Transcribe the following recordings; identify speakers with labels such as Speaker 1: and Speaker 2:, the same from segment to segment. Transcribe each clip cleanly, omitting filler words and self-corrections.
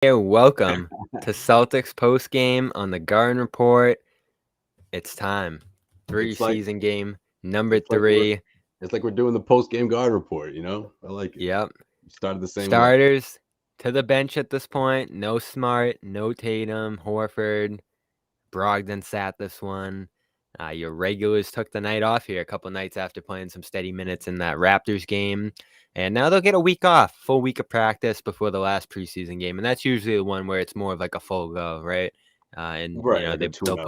Speaker 1: Hey, welcome to Celtics postgame on the Garden Report. It's time.
Speaker 2: It's like
Speaker 1: Preseason game number
Speaker 2: it's like we're
Speaker 1: 3.
Speaker 2: it's like we're doing the post game Garden Report. I like it.
Speaker 1: Yep.
Speaker 2: You started the same way.
Speaker 1: Starters to the bench at this point. No Smart, no Tatum, Horford. Brogdon sat this one. Your regulars took the night off here a couple nights after playing some steady minutes in that Raptors game. And now they'll get a week off, full week of practice before the last preseason game. And that's usually the one where it's more of like a full go, right? And
Speaker 2: Right, like a
Speaker 1: they'll
Speaker 2: tune-up.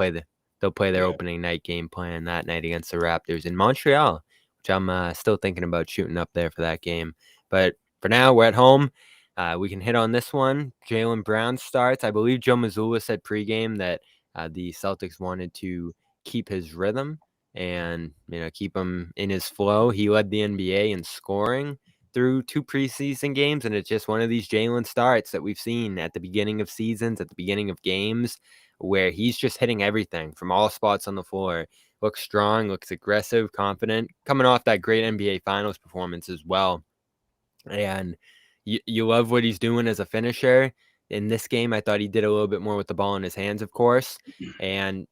Speaker 1: play their
Speaker 2: Yeah.
Speaker 1: opening night game plan that night against the Raptors in Montreal, which I'm still thinking about shooting up there for that game. But for now, we're at home. We can hit on this one. Jaylen Brown starts. I believe Joe Mazzulla said pregame that the Celtics wanted to keep his rhythm and keep him in his flow. He led the NBA in scoring through 2 preseason games, and it's just one of these Jaylen starts that we've seen at the beginning of seasons, at the beginning of games, where he's just hitting everything from all spots on the floor. Looks strong, looks aggressive, confident, coming off that great NBA Finals performance as well. And you love what he's doing as a finisher. In this game, I thought he did a little bit more with the ball in his hands, of course, and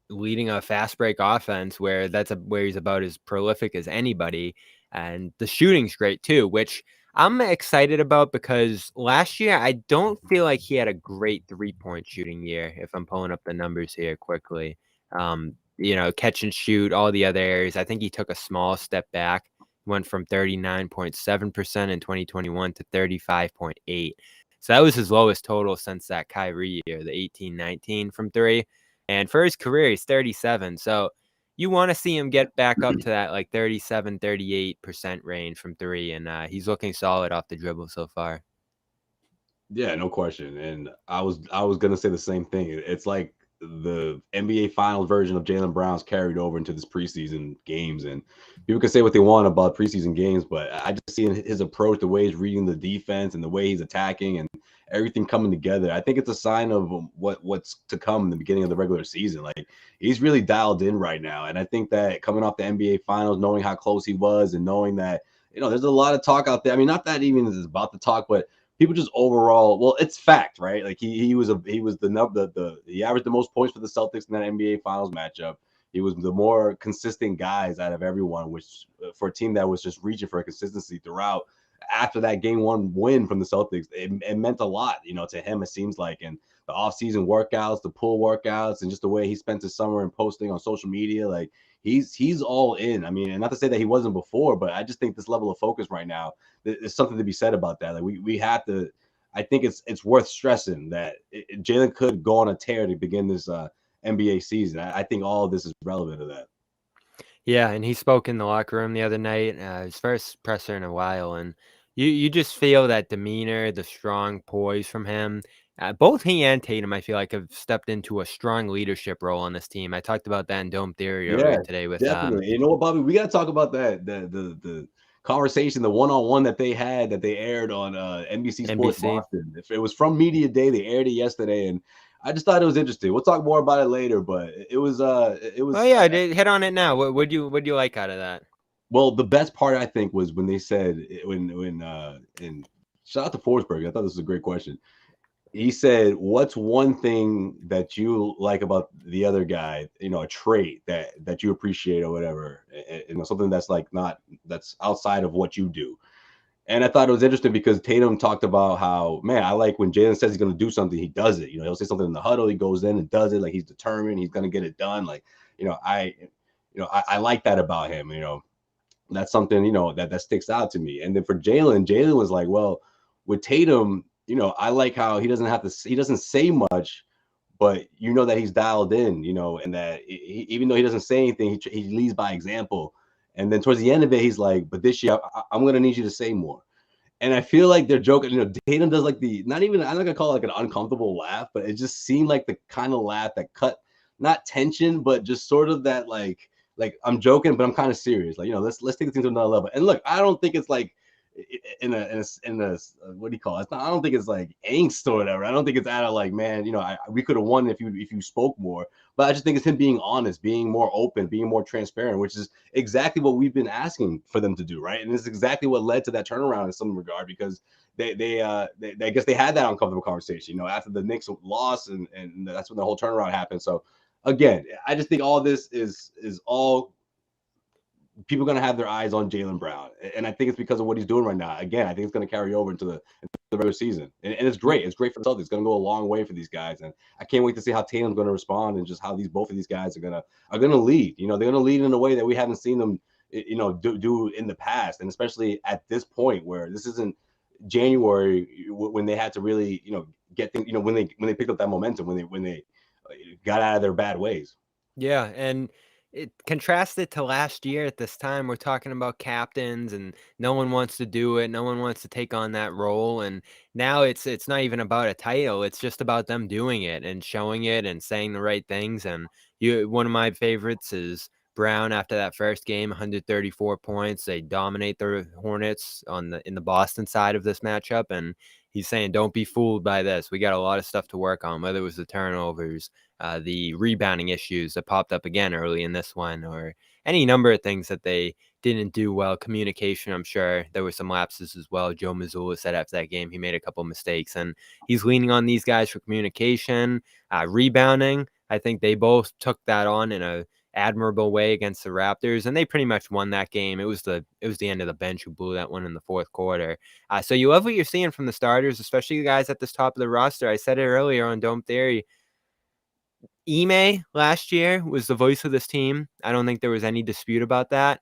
Speaker 1: leading a fast break offense where where he's about as prolific as anybody. And the shooting's great too, which I'm excited about because last year I don't feel like he had a great 3-point shooting year. If I'm pulling up the numbers here quickly, catch and shoot, all the other areas. I think he took a small step back, went from 39.7% in 2021 to 35.8. So that was his lowest total since that Kyrie year, the 18-19 from 3. And for his career, he's 37. So you want to see him get back up to that like 37, 38% range from 3. And he's looking solid off the dribble so far.
Speaker 2: Yeah, no question. And I was gonna say the same thing. It's like the NBA Finals version of Jaylen Brown's carried over into this preseason games, and people can say what they want about preseason games, but I just see in his approach, the way he's reading the defense and the way he's attacking and everything coming together. I think it's a sign of what's to come in the beginning of the regular season. Like he's really dialed in right now, and I think that coming off the NBA Finals, knowing how close he was, and knowing that there's a lot of talk out there. I mean, not that even is about the talk, but people just overall, well, it's fact, right? Like he was he averaged the most points for the Celtics in that NBA Finals matchup. He was the more consistent guys out of everyone, which for a team that was just reaching for a consistency throughout. After that game 1 win from the Celtics, it meant a lot, to him. It seems like, and the offseason workouts, the pool workouts, and just the way he spent his summer and posting on social media, like he's all in. I mean, and not to say that he wasn't before, but I just think this level of focus right now, there's something to be said about that. Like we have to. I think it's worth stressing that Jaylen could go on a tear to begin this NBA season. I think all of this is relevant to that.
Speaker 1: Yeah, and he spoke in the locker room the other night, his first presser in a while, and you just feel that demeanor, the strong poise from him. Both he and Tatum, I feel like, have stepped into a strong leadership role on this team. I talked about that in Dome Theory
Speaker 2: Yeah,
Speaker 1: earlier today with
Speaker 2: definitely. You know what, Bobby? We got to talk about that the conversation, the one-on-one that they had that they aired on NBC Sports
Speaker 1: NBC.
Speaker 2: Boston. If it was from Media Day, they aired it yesterday, and I just thought it was interesting. We'll talk more about it later, but it
Speaker 1: Oh
Speaker 2: was
Speaker 1: yeah, hit on it now. What would you like out of that?
Speaker 2: well, the best part I think was when they said when and shout out to Forsberg. I thought this was a great question. He said, "What's one thing that you like about the other guy? A trait that you appreciate or whatever. Something that's like not that's outside of what you do." And I thought it was interesting because Tatum talked about how, man, I like when Jaylen says he's going to do something, he does it. He'll say something in the huddle, he goes in and does it. Like he's determined, he's going to get it done. Like, I like that about him. That's something that sticks out to me. And then for Jaylen was like, well, with Tatum, I like how he doesn't say much, but that he's dialed in, and that even though he doesn't say anything, he leads by example. And then towards the end of it, he's like, but this year I'm gonna need you to say more. And I feel like they're joking. Tatum does like not even, I'm not gonna call it like an uncomfortable laugh, but it just seemed like the kind of laugh that cut not tension, but just sort of that like I'm joking, but I'm kind of serious. Like, let's take things to another level. And look, I don't think it's like in a what do you call it? It's not, I don't think it's like angst or whatever. I don't think it's out of like, man, we could have won if you spoke more. But I just think it's him being honest, being more open, being more transparent, which is exactly what we've been asking for them to do, right? And it's exactly what led to that turnaround in some regard, because they I guess they had that uncomfortable conversation, after the Knicks lost, and that's when the whole turnaround happened. So again, I just think all this is all people are going to have their eyes on Jaylen Brown. And I think it's because of what he's doing right now. Again, I think it's going to carry over into the regular season. And it's great. It's great for the Celtics. It's going to go a long way for these guys. And I can't wait to see how Tatum's going to respond, and just how both of these guys are going to lead. They're going to lead in a way that we haven't seen them, do in the past. And especially at this point, where this isn't January, when they had to really, get things, when they picked up that momentum, when they got out of their bad ways.
Speaker 1: Yeah, and it contrasted to last year at this time. We're talking about captains, and no one wants to do it. No one wants to take on that role. And now it's not even about a title. It's just about them doing it and showing it and saying the right things. And one of my favorites is Brown after that first game, 134 points. They dominate the Hornets in the Boston side of this matchup, and he's saying, "Don't be fooled by this. We got a lot of stuff to work on, whether it was the turnovers, the rebounding issues that popped up again early in this one, or any number of things that they didn't do well. Communication, I'm sure there were some lapses as well. Joe Mazzulla said after that game he made a couple of mistakes, and he's leaning on these guys for communication, rebounding. I think they both took that on in a admirable way against the Raptors, and they pretty much won that game. It was the end of the bench who blew that one in the fourth quarter. So you love what you're seeing from the starters, especially the guys at this top of the roster. I said it earlier on Dome Theory. Ime last year was the voice of this team. I don't think there was any dispute about that.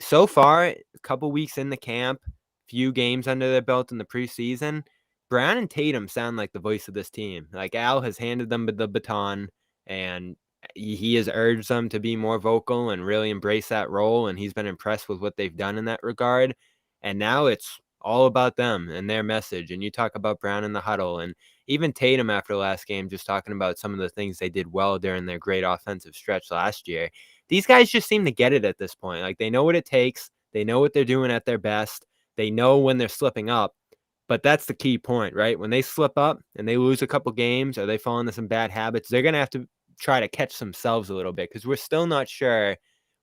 Speaker 1: So far, a couple weeks in the camp, few games under their belt in the preseason, Brown and Tatum sound like the voice of this team. Like, Al has handed them the baton, and he has urged them to be more vocal and really embrace that role, and he's been impressed with what they've done in that regard. And now it's all about them and their message. And you talk about Brown in the huddle, and even Tatum after the last game, just talking about some of the things they did well during their great offensive stretch last year. These guys just seem to get it at this point. Like, they know what it takes. They know what they're doing at their best. They know when they're slipping up. But that's the key point, right? When they slip up and they lose a couple games, or they fall into some bad habits, they're going to have to try to catch themselves a little bit, because we're still not sure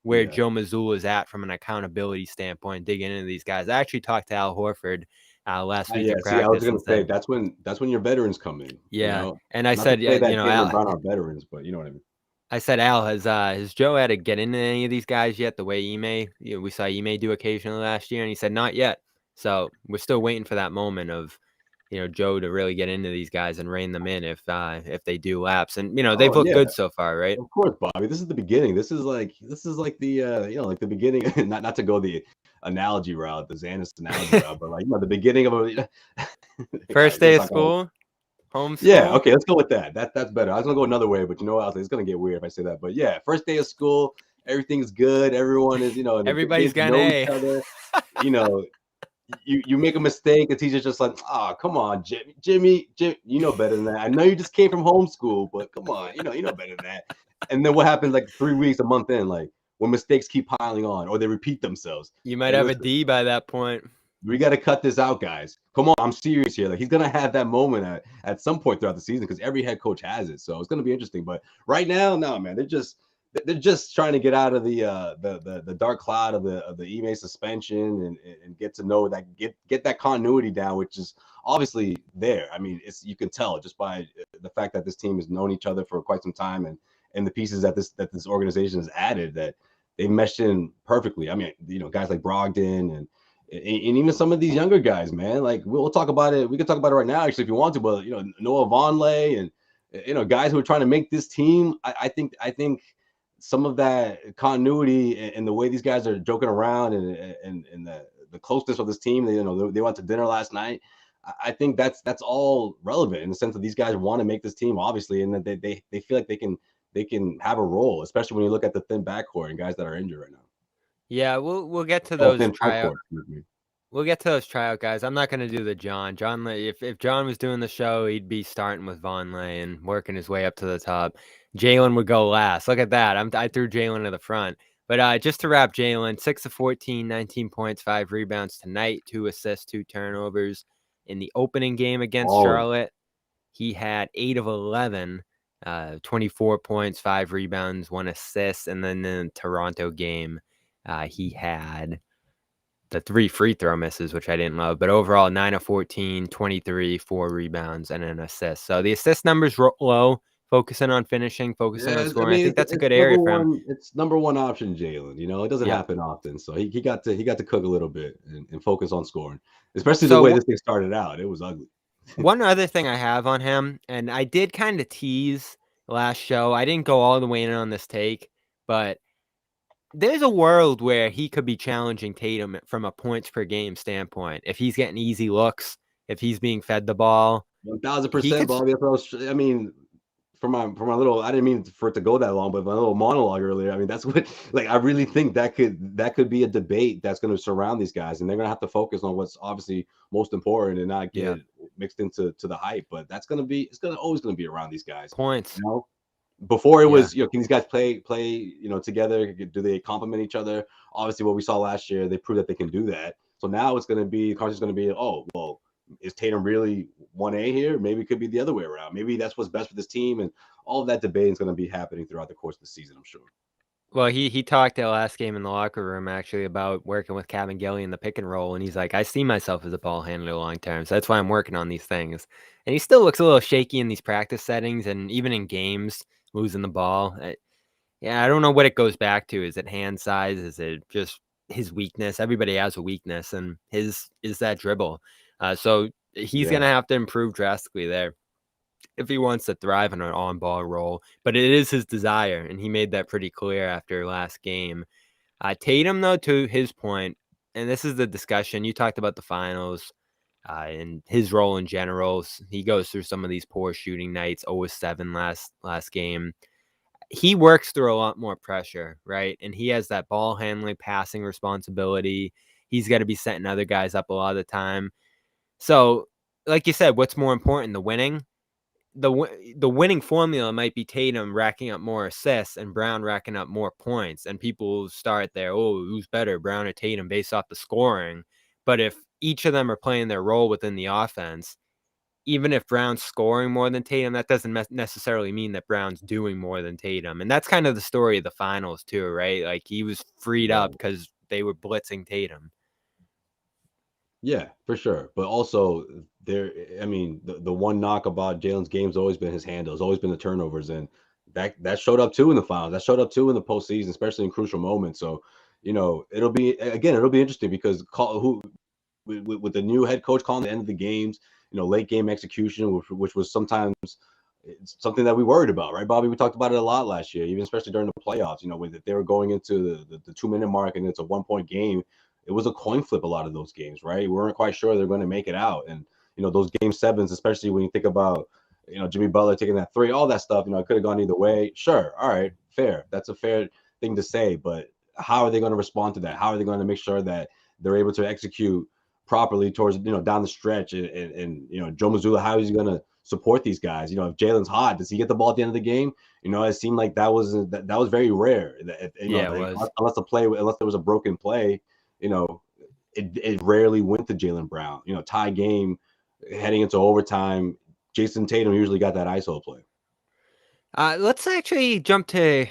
Speaker 1: where Joe Mazzulla is at from an accountability standpoint, digging into these guys. I actually talked to Al Horford last week in practice.
Speaker 2: I was going to say, that's when your veterans come in.
Speaker 1: Yeah, and I
Speaker 2: Not
Speaker 1: said,
Speaker 2: to say that
Speaker 1: Al,
Speaker 2: Brown are veterans, but you know what I mean.
Speaker 1: I said, Al, has Joe had to get into any of these guys yet? The way Ime, we saw Ime do occasionally last year, and he said not yet. So we're still waiting for that moment of, Joe to really get into these guys and rein them in if they do lapse. And they've looked good so far, right?
Speaker 2: Of course, Bobby. This is the beginning. This is like the like the beginning. not to go the analogy route, the Xanis analogy route, but like the beginning of a
Speaker 1: first day of school. Home school?
Speaker 2: Yeah, okay, let's go with that. That's better. I was gonna go another way, but it's gonna get weird if I say that. But yeah, first day of school, everything's good. Everyone is,
Speaker 1: everybody's got an A.
Speaker 2: Each other. You make a mistake, the teacher's just like, oh, come on, Jimmy, you know better than that. I know you just came from homeschool, but come on, you know better than that. And then what happens like 3 weeks, a month in, like when mistakes keep piling on or they repeat themselves.
Speaker 1: You might have a D by that point.
Speaker 2: We got to cut this out, guys. Come on, I'm serious here. Like, he's gonna have that moment at some point throughout the season, because every head coach has it. So it's gonna be interesting. But right now, no, man, they're just trying to get out of the dark cloud of the Ime suspension and get to know that, get that continuity down, which is obviously there. I mean, you can tell just by the fact that this team has known each other for quite some time, and the pieces that this organization has added, that they meshed in perfectly. I mean, guys like Brogdon and even some of these younger guys, man. Like, we'll talk about it. We can talk about it right now, actually, if you want to. But Noah Vonleh and guys who are trying to make this team. I think some of that continuity and the way these guys are joking around and the closeness of this team. They went to dinner last night. I think that's all relevant in the sense that these guys want to make this team, obviously, and that they feel like they can have a role, especially when you look at the thin backcourt and guys that are injured right now.
Speaker 1: Yeah, we'll get to those tryout. We'll get to those tryout guys. I'm not going to do the John. If John was doing the show, he'd be starting with Vonleh and working his way up to the top. Jaylen would go last. Look at that. I threw Jaylen to the front. But just to wrap, Jalen, 6 of 14, 19 points, 5 rebounds tonight, 2 assists, 2 turnovers. In the opening game against Charlotte, he had 8 of 11, 24 points, 5 rebounds, 1 assist. And then in the Toronto game, he had the 3 free throw misses, which I didn't love. But overall, 9 of 14, 23, 4 rebounds, and an assist. So the assist numbers low, focusing on finishing, focusing on scoring. I think that's a good area for him.
Speaker 2: It's number one option, Jalen. You know, it doesn't happen often. So he got to cook a little bit and focus on scoring, especially the way this thing started out. It was ugly.
Speaker 1: One other thing I have on him, and I did kind of tease last show. I didn't go all the way in on this take, but there's a world where he could be challenging Tatum from a points per game standpoint. If he's getting easy looks, if he's being fed the ball.
Speaker 2: 1000%, Bobby. I mean, for my little, I didn't mean for it to go that long, but my little monologue earlier, I mean, that's what, like, I really think that could be a debate that's going to surround these guys, and they're going to have to focus on what's obviously most important and not get mixed into the hype. But it's always going to be around these guys.
Speaker 1: Points.
Speaker 2: You know? Before it was, can these guys play, together? Do they complement each other? Obviously, what we saw last year, they proved that they can do that. So now it's going to be, the going to be, oh, well, is Tatum really 1A here? Maybe it could be the other way around. Maybe that's what's best for this team. And all of that debating is going to be happening throughout the course of the season, I'm sure.
Speaker 1: Well, he talked that last game in the locker room actually about working with Kevin Gilly in the pick and roll, and he's like, I see myself as a ball handler long term, so that's why I'm working on these things. And he still looks a little shaky in these practice settings, and even in games, losing the ball. I don't know what it goes back to. Is it hand size? Is it just his weakness? Everybody has a weakness, and his is that dribble. So he's going to have to improve drastically there if he wants to thrive in an on-ball role. But it is his desire, and he made that pretty clear after last game. Tatum, though, to his point, and this is the discussion, you talked about the finals and his role in general. He goes through some of these poor shooting nights, 0-7 last game. He works through a lot more pressure, right? And he has that ball handling, passing responsibility. He's got to be setting other guys up a lot of the time. So, like you said, what's more important, the winning? The winning formula might be Tatum racking up more assists and Brown racking up more points. And people start there, oh, who's better, Brown or Tatum, based off the scoring. But if each of them are playing their role within the offense, even if Brown's scoring more than Tatum, that doesn't necessarily mean that Brown's doing more than Tatum. And that's kind of the story of the finals too, right? Like he was freed up because they were blitzing Tatum.
Speaker 2: Yeah, for sure. But also the one knock about Jalen's game's always been his handle. It's always been the turnovers. And that showed up too in the finals. That showed up too in the postseason, especially in crucial moments. So, it'll be interesting because with the new head coach calling the end of the games, late game execution, which was sometimes something that we worried about, right, Bobby? We talked about it a lot last year, even especially during the playoffs, when they were going into the 2-minute mark and it's a 1-point game. It was a coin flip a lot of those games, right? We weren't quite sure they're going to make it out. And, those game sevens, especially when you think about, Jimmy Butler taking that 3, all that stuff, it could have gone either way. Sure. All right. Fair. That's a fair thing to say. But how are they going to respond to that? How are they going to make sure that they're able to execute properly towards, down the stretch? And Joe Mazzulla, how is he going to support these guys? If Jalen's hot, does he get the ball at the end of the game? It seemed like that was very rare. Unless there was a broken play, it rarely went to Jaylen Brown. Tie game heading into overtime. Jason Tatum usually got that ISO play.
Speaker 1: Let's actually jump to.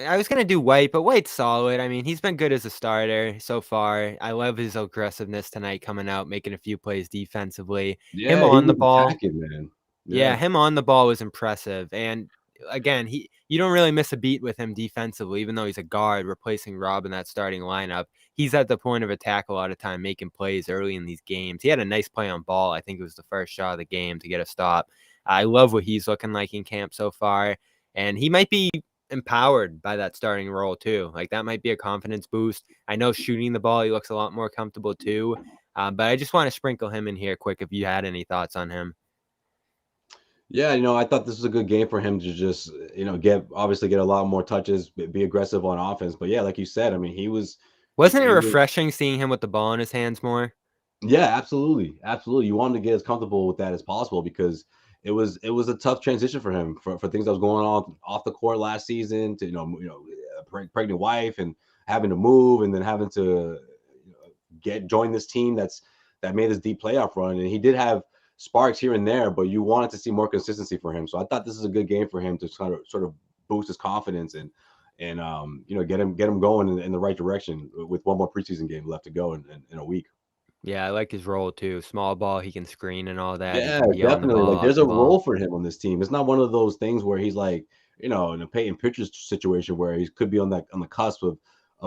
Speaker 1: I was gonna do White, but White's solid. I mean, he's been good as a starter so far. I love his aggressiveness tonight, coming out, making a few plays defensively.
Speaker 2: Yeah,
Speaker 1: him on the ball,
Speaker 2: man.
Speaker 1: Yeah, him on the ball was impressive. And again, you don't really miss a beat with him defensively, even though he's a guard replacing Rob in that starting lineup. He's at the point of attack a lot of time, making plays early in these games. He had a nice play on ball. I think it was the first shot of the game to get a stop. I love what he's looking like in camp so far. And he might be empowered by that starting role too. Like that might be a confidence boost. I know shooting the ball, he looks a lot more comfortable too. But I just want to sprinkle him in here quick if you had any thoughts on him.
Speaker 2: Yeah, I thought this was a good game for him to just, get a lot more touches, be aggressive on offense. But yeah, like you said, I mean,
Speaker 1: Wasn't it refreshing seeing him with the ball in his hands more?
Speaker 2: Yeah, absolutely. Absolutely. You want him to get as comfortable with that as possible because it was a tough transition for him for things that was going on off the court last season to, pregnant wife and having to move and then having to join this team that made this deep playoff run. And he did have sparks here and there, but you wanted to see more consistency for him. So I thought this is a good game for him to sort of boost his confidence and get him going in the right direction with one more preseason game left to go in a week.
Speaker 1: Yeah, I like his role too. Small ball, he can screen and all that. He
Speaker 2: Yeah,
Speaker 1: can be on the
Speaker 2: definitely.
Speaker 1: ball,
Speaker 2: Like
Speaker 1: off
Speaker 2: there's
Speaker 1: the
Speaker 2: a
Speaker 1: ball.
Speaker 2: role for him on this team. It's not one of those things where he's like, in a Peyton Pritchard situation where he could be on the cusp of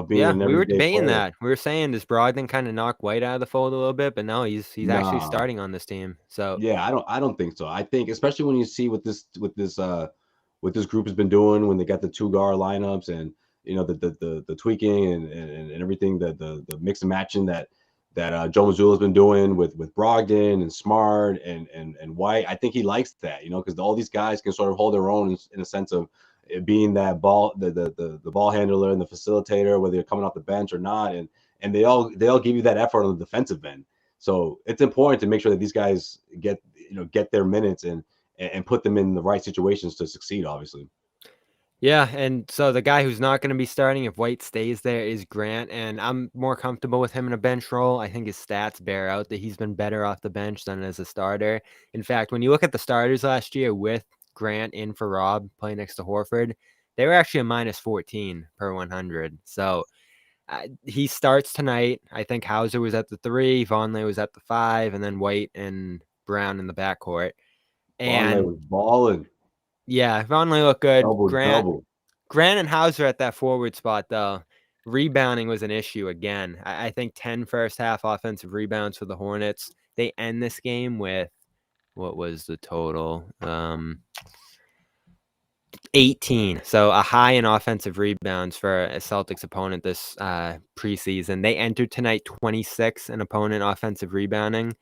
Speaker 2: being
Speaker 1: Yeah,
Speaker 2: an
Speaker 1: we were
Speaker 2: everyday
Speaker 1: debating
Speaker 2: player.
Speaker 1: that. We were saying, does Brogdon kind of knock White out of the fold a little bit? But no, he's actually
Speaker 2: Nah,
Speaker 1: starting on this team. So
Speaker 2: yeah, I don't think so. I think especially when you see what this group has been doing when they got the two guard lineups and the tweaking and everything, the mix and matching that Joe Mazzulla has been doing with Brogdon and Smart and White. I think he likes that, because all these guys can sort of hold their own in a sense of it being that the ball handler and the facilitator, whether you're coming off the bench or not, and they all give you that effort on the defensive end. So it's important to make sure that these guys get their minutes and put them in the right situations to succeed, obviously.
Speaker 1: yeah, and so the guy who's not going to be starting if White stays there is Grant, and I'm more comfortable with him in a bench role. I think his stats bear out that he's been better off the bench than as a starter. In fact, when you look at the starters last year with Grant in for Rob playing next to Horford, they were actually a minus 14 per 100. So he starts tonight. I think Hauser was at the 3, Vonleh was at the 5, and then White and Brown in the backcourt.
Speaker 2: Vonleh
Speaker 1: And
Speaker 2: was balling.
Speaker 1: yeah, Vonleh looked good.
Speaker 2: Double.
Speaker 1: Grant and Hauser at that forward spot, though, rebounding was an issue again. I think 10 first half offensive rebounds for the Hornets. They end this game with, what was the total? 18. So a high in offensive rebounds for a Celtics opponent this preseason. They entered tonight 26 in opponent offensive rebounding.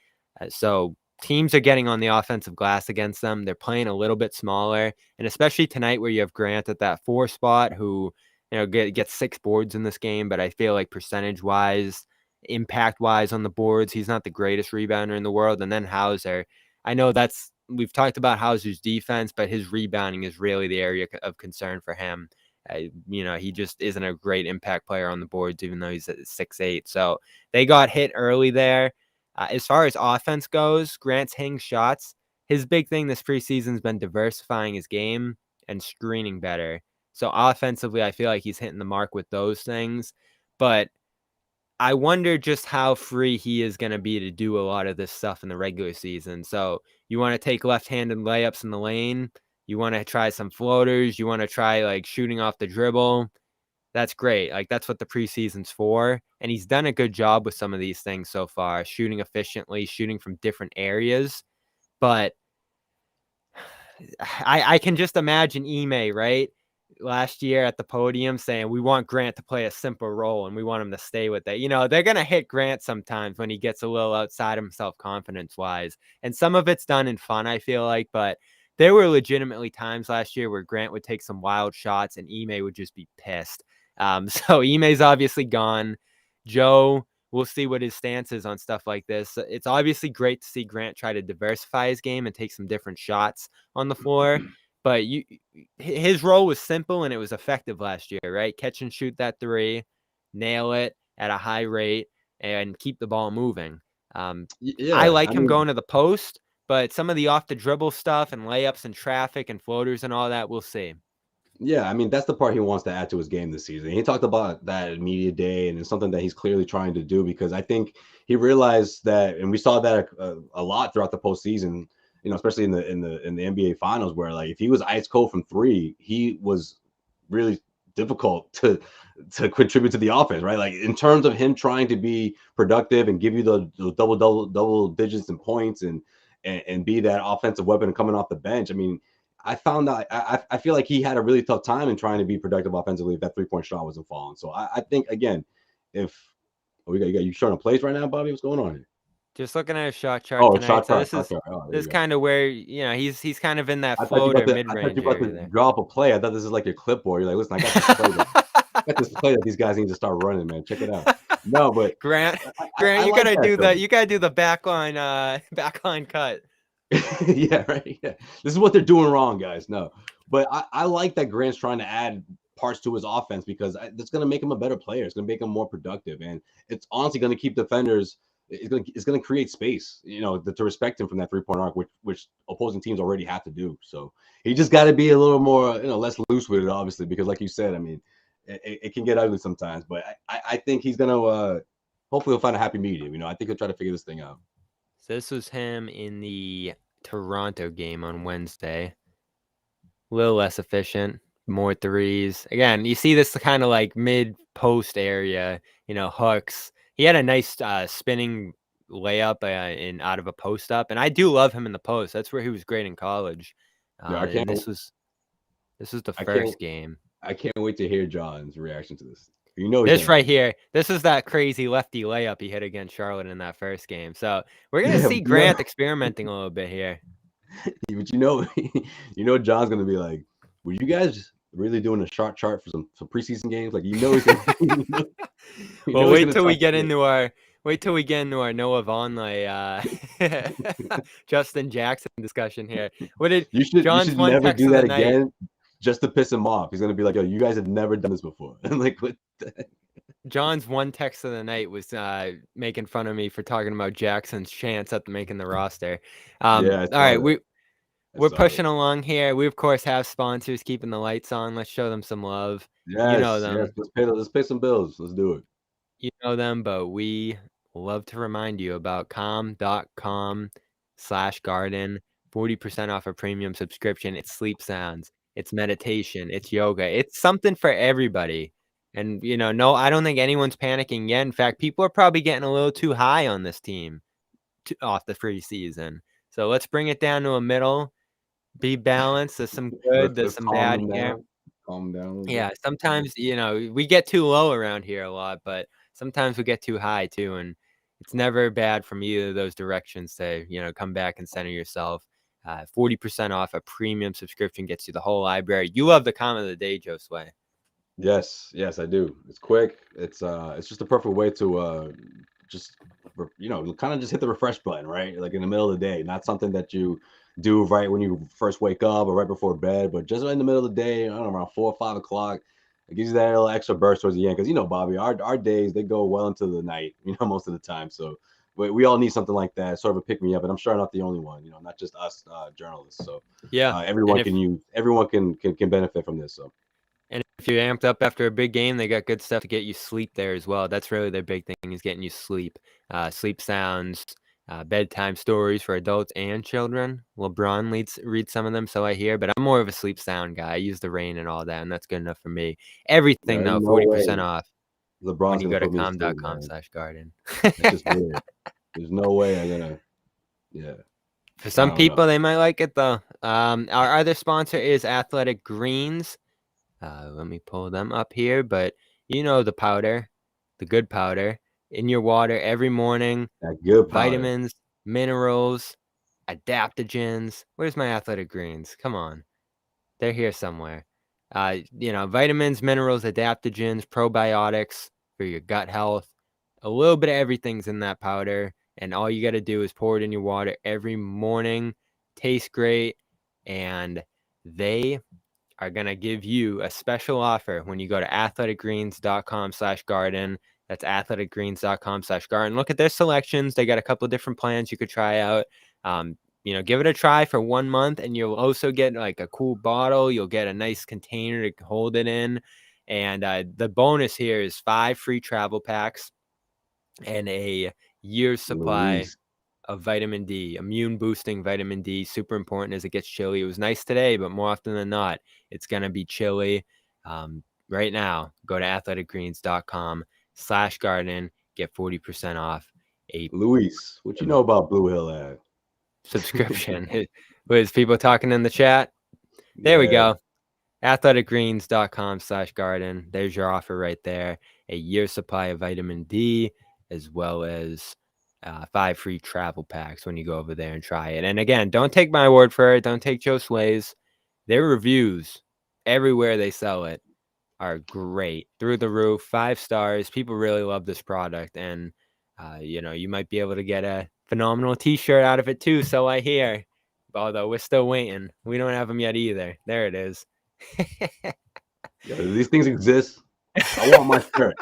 Speaker 1: So teams are getting on the offensive glass against them. They're playing a little bit smaller. And especially tonight where you have Grant at that 4 spot who gets 6 boards in this game. But I feel like percentage-wise, impact-wise on the boards, he's not the greatest rebounder in the world. And then Hauser, I know we've talked about Hauser's defense, but his rebounding is really the area of concern for him. He just isn't a great impact player on the boards, even though he's at 6'8". So they got hit early there. As far as offense goes, Grant's hitting shots. His big thing this preseason has been diversifying his game and screening better. So offensively, I feel like he's hitting the mark with those things. But I wonder just how free he is going to be to do a lot of this stuff in the regular season. So you want to take left-handed layups in the lane. You want to try some floaters. You want to try like shooting off the dribble. That's great. Like that's what the preseason's for. And he's done a good job with some of these things so far, shooting efficiently, shooting from different areas. But I can just imagine Ime, right? Last year at the podium saying we want Grant to play a simple role and we want him to stay with it. They're going to hit Grant sometimes when he gets a little outside himself confidence wise. And some of it's done in fun, I feel like, but there were legitimately times last year where Grant would take some wild shots and Ime would just be pissed. So Ime's obviously gone. Joe, we'll see what his stance is on stuff like this. It's obviously great to see Grant try to diversify his game and take some different shots on the floor. But his role was simple and it was effective last year, right? Catch and shoot that 3, nail it at a high rate, and keep the ball moving. I like him going to the post, but some of the off the dribble stuff and layups and traffic and floaters and all that, we'll see.
Speaker 2: Yeah, I mean, that's the part he wants to add to his game this season. He talked about that at media day, and it's something that he's clearly trying to do because I think he realized that, and we saw that a lot throughout the postseason, especially in the NBA Finals, where like if he was ice cold from 3, he was really difficult to contribute to the offense, right? Like in terms of him trying to be productive and give you the double digits and points and be that offensive weapon coming off the bench. I mean, I found that I feel like he had a really tough time in trying to be productive offensively if that 3-point shot wasn't falling. So I think again, if you got you showing a place right now, Bobby, what's going on here?
Speaker 1: Just looking at a shot chart tonight.
Speaker 2: Shot
Speaker 1: so
Speaker 2: chart.
Speaker 1: this
Speaker 2: Oh,
Speaker 1: is kind of where he's kind of in that
Speaker 2: I
Speaker 1: floater
Speaker 2: thought
Speaker 1: mid-range
Speaker 2: you were about
Speaker 1: area
Speaker 2: to
Speaker 1: there.
Speaker 2: draw up a play. I thought this is like your clipboard. You're like, listen, I got this play. Got this play that these guys need to start running, man. Check it out. No, but
Speaker 1: Grant,
Speaker 2: I
Speaker 1: you
Speaker 2: like
Speaker 1: gotta
Speaker 2: that,
Speaker 1: do
Speaker 2: though.
Speaker 1: you gotta do the backline cut.
Speaker 2: Yeah, right. Yeah. This is what they're doing wrong, guys. No, but I like that Grant's trying to add parts to his offense because that's going to make him a better player. It's going to make him more productive, and it's honestly going to keep defenders. It's going to create space, to respect him from that 3-point arc, which opposing teams already have to do. So he just got to be a little more, less loose with it, obviously, because like you said, I mean, it can get ugly sometimes. But I think he's going to hopefully he'll find a happy medium. I think he'll try to figure this thing out.
Speaker 1: So this was him in the Toronto game on Wednesday. A little less efficient, more threes. Again, you see this kind of like mid-post area, hooks. He had a nice spinning layup in out of a post up, and I do love him in the post. That's where he was great in college.
Speaker 2: Yeah, I can't.
Speaker 1: And this was the
Speaker 2: I
Speaker 1: first game.
Speaker 2: I can't wait to hear John's reaction to this.
Speaker 1: This right here, this is that crazy lefty layup he hit against Charlotte in that first game. So we're gonna see Grant experimenting a little bit here.
Speaker 2: But John's gonna be like, "Were you guys really doing a shot chart for some preseason games?" Like, he's gonna.
Speaker 1: Well, wait till we get into our Noah Vonleh, Justin Jackson discussion here. What did John's
Speaker 2: should
Speaker 1: one
Speaker 2: never
Speaker 1: text
Speaker 2: do
Speaker 1: of
Speaker 2: that
Speaker 1: the night?
Speaker 2: again, just to piss him off. He's gonna be like, "Yo, you guys have never done this before." I'm like, what?
Speaker 1: John's one text of the night was making fun of me for talking about Jackson's chance at making the roster.
Speaker 2: Yeah,
Speaker 1: all right, we're pushing
Speaker 2: it.
Speaker 1: along here. We of course have sponsors keeping the lights on. Let's show them some love.
Speaker 2: Yes,
Speaker 1: you know them.
Speaker 2: Yes. Let's pay some bills. Let's do it.
Speaker 1: You know them, but we love to remind you about calm.com/garden. 40% off a premium subscription. It's sleep sounds, it's meditation, it's yoga. It's something for everybody. And, no, I don't think anyone's panicking yet. In fact, people are probably getting a little too high on this team off the preseason. So let's bring it down to a middle. Be balanced. There's some good, there's some bad here.
Speaker 2: Calm down.
Speaker 1: Yeah, sometimes, we get too low around here a lot, but sometimes we get too high too. And it's never bad from either of those directions to, come back and center yourself. 40% off a premium subscription gets you the whole library. You love the comment of the day, Josue.
Speaker 2: Yes, I do. It's quick. It's just a perfect way to just kind of just hit the refresh button, right? Like in the middle of the day, not something that you do right when you first wake up or right before bed, but just in the middle of the day, I don't know, around 4 or 5 o'clock. It gives you that little extra burst towards the end because Bobby, our days they go well into the night, most of the time. So we all need something like that, sort of a pick me up. And I'm sure I'm not the only one, not just us journalists. So
Speaker 1: yeah,
Speaker 2: everyone can benefit from this. So.
Speaker 1: And if you're amped up after a big game, they got good stuff to get you sleep there as well. That's really their big thing, is getting you sleep. Sleep sounds, bedtime stories for adults and children. LeBron reads some of them, so I hear. But I'm more of a sleep sound guy. I use the rain and all that, and that's good enough for me. Everything, though, 40% off.
Speaker 2: LeBron's
Speaker 1: when you go to calm.com/garden.
Speaker 2: That's just weird. There's no way I'm going to, yeah.
Speaker 1: For some people, they might like it, though. Our other sponsor is Athletic Greens. Let me pull them up here, but the powder, the good powder in your water every morning.
Speaker 2: That good powder.
Speaker 1: Vitamins, minerals, adaptogens. Where's my Athletic Greens? Come on. They're here somewhere. Vitamins, minerals, adaptogens, probiotics for your gut health. A little bit of everything's in that powder, and all you got to do is pour it in your water every morning. Tastes great, and they are going to give you a special offer when you go to athleticgreens.com/garden. That's athleticgreens.com/garden. Look at their selections. They got a couple of different plans you could try out. Give it a try for 1 month, and you'll also get like a cool bottle. You'll get a nice container to hold it in. And the bonus here is 5 free travel packs and a year's supply of vitamin D, immune boosting vitamin D. Super important as it gets chilly. It was nice today, but more often than not, it's going to be chilly. Right now, go to athleticgreens.com/garden, get 40% off a
Speaker 2: Luis, what you know about Blue Hill ad?
Speaker 1: Subscription. Was people talking in the chat? There we go. athleticgreens.com/garden. There's your offer right there. A year's supply of vitamin D, as well as 5 free travel packs when you go over there and try it. And again, don't take my word for it. Don't take Josue's. Their reviews everywhere they sell it are great, through the roof, 5 stars. People really love this product, and you might be able to get a phenomenal t-shirt out of it too, so I hear. Although we're still waiting. We don't have them yet either. There it is.
Speaker 2: These things exist. I want my shirt.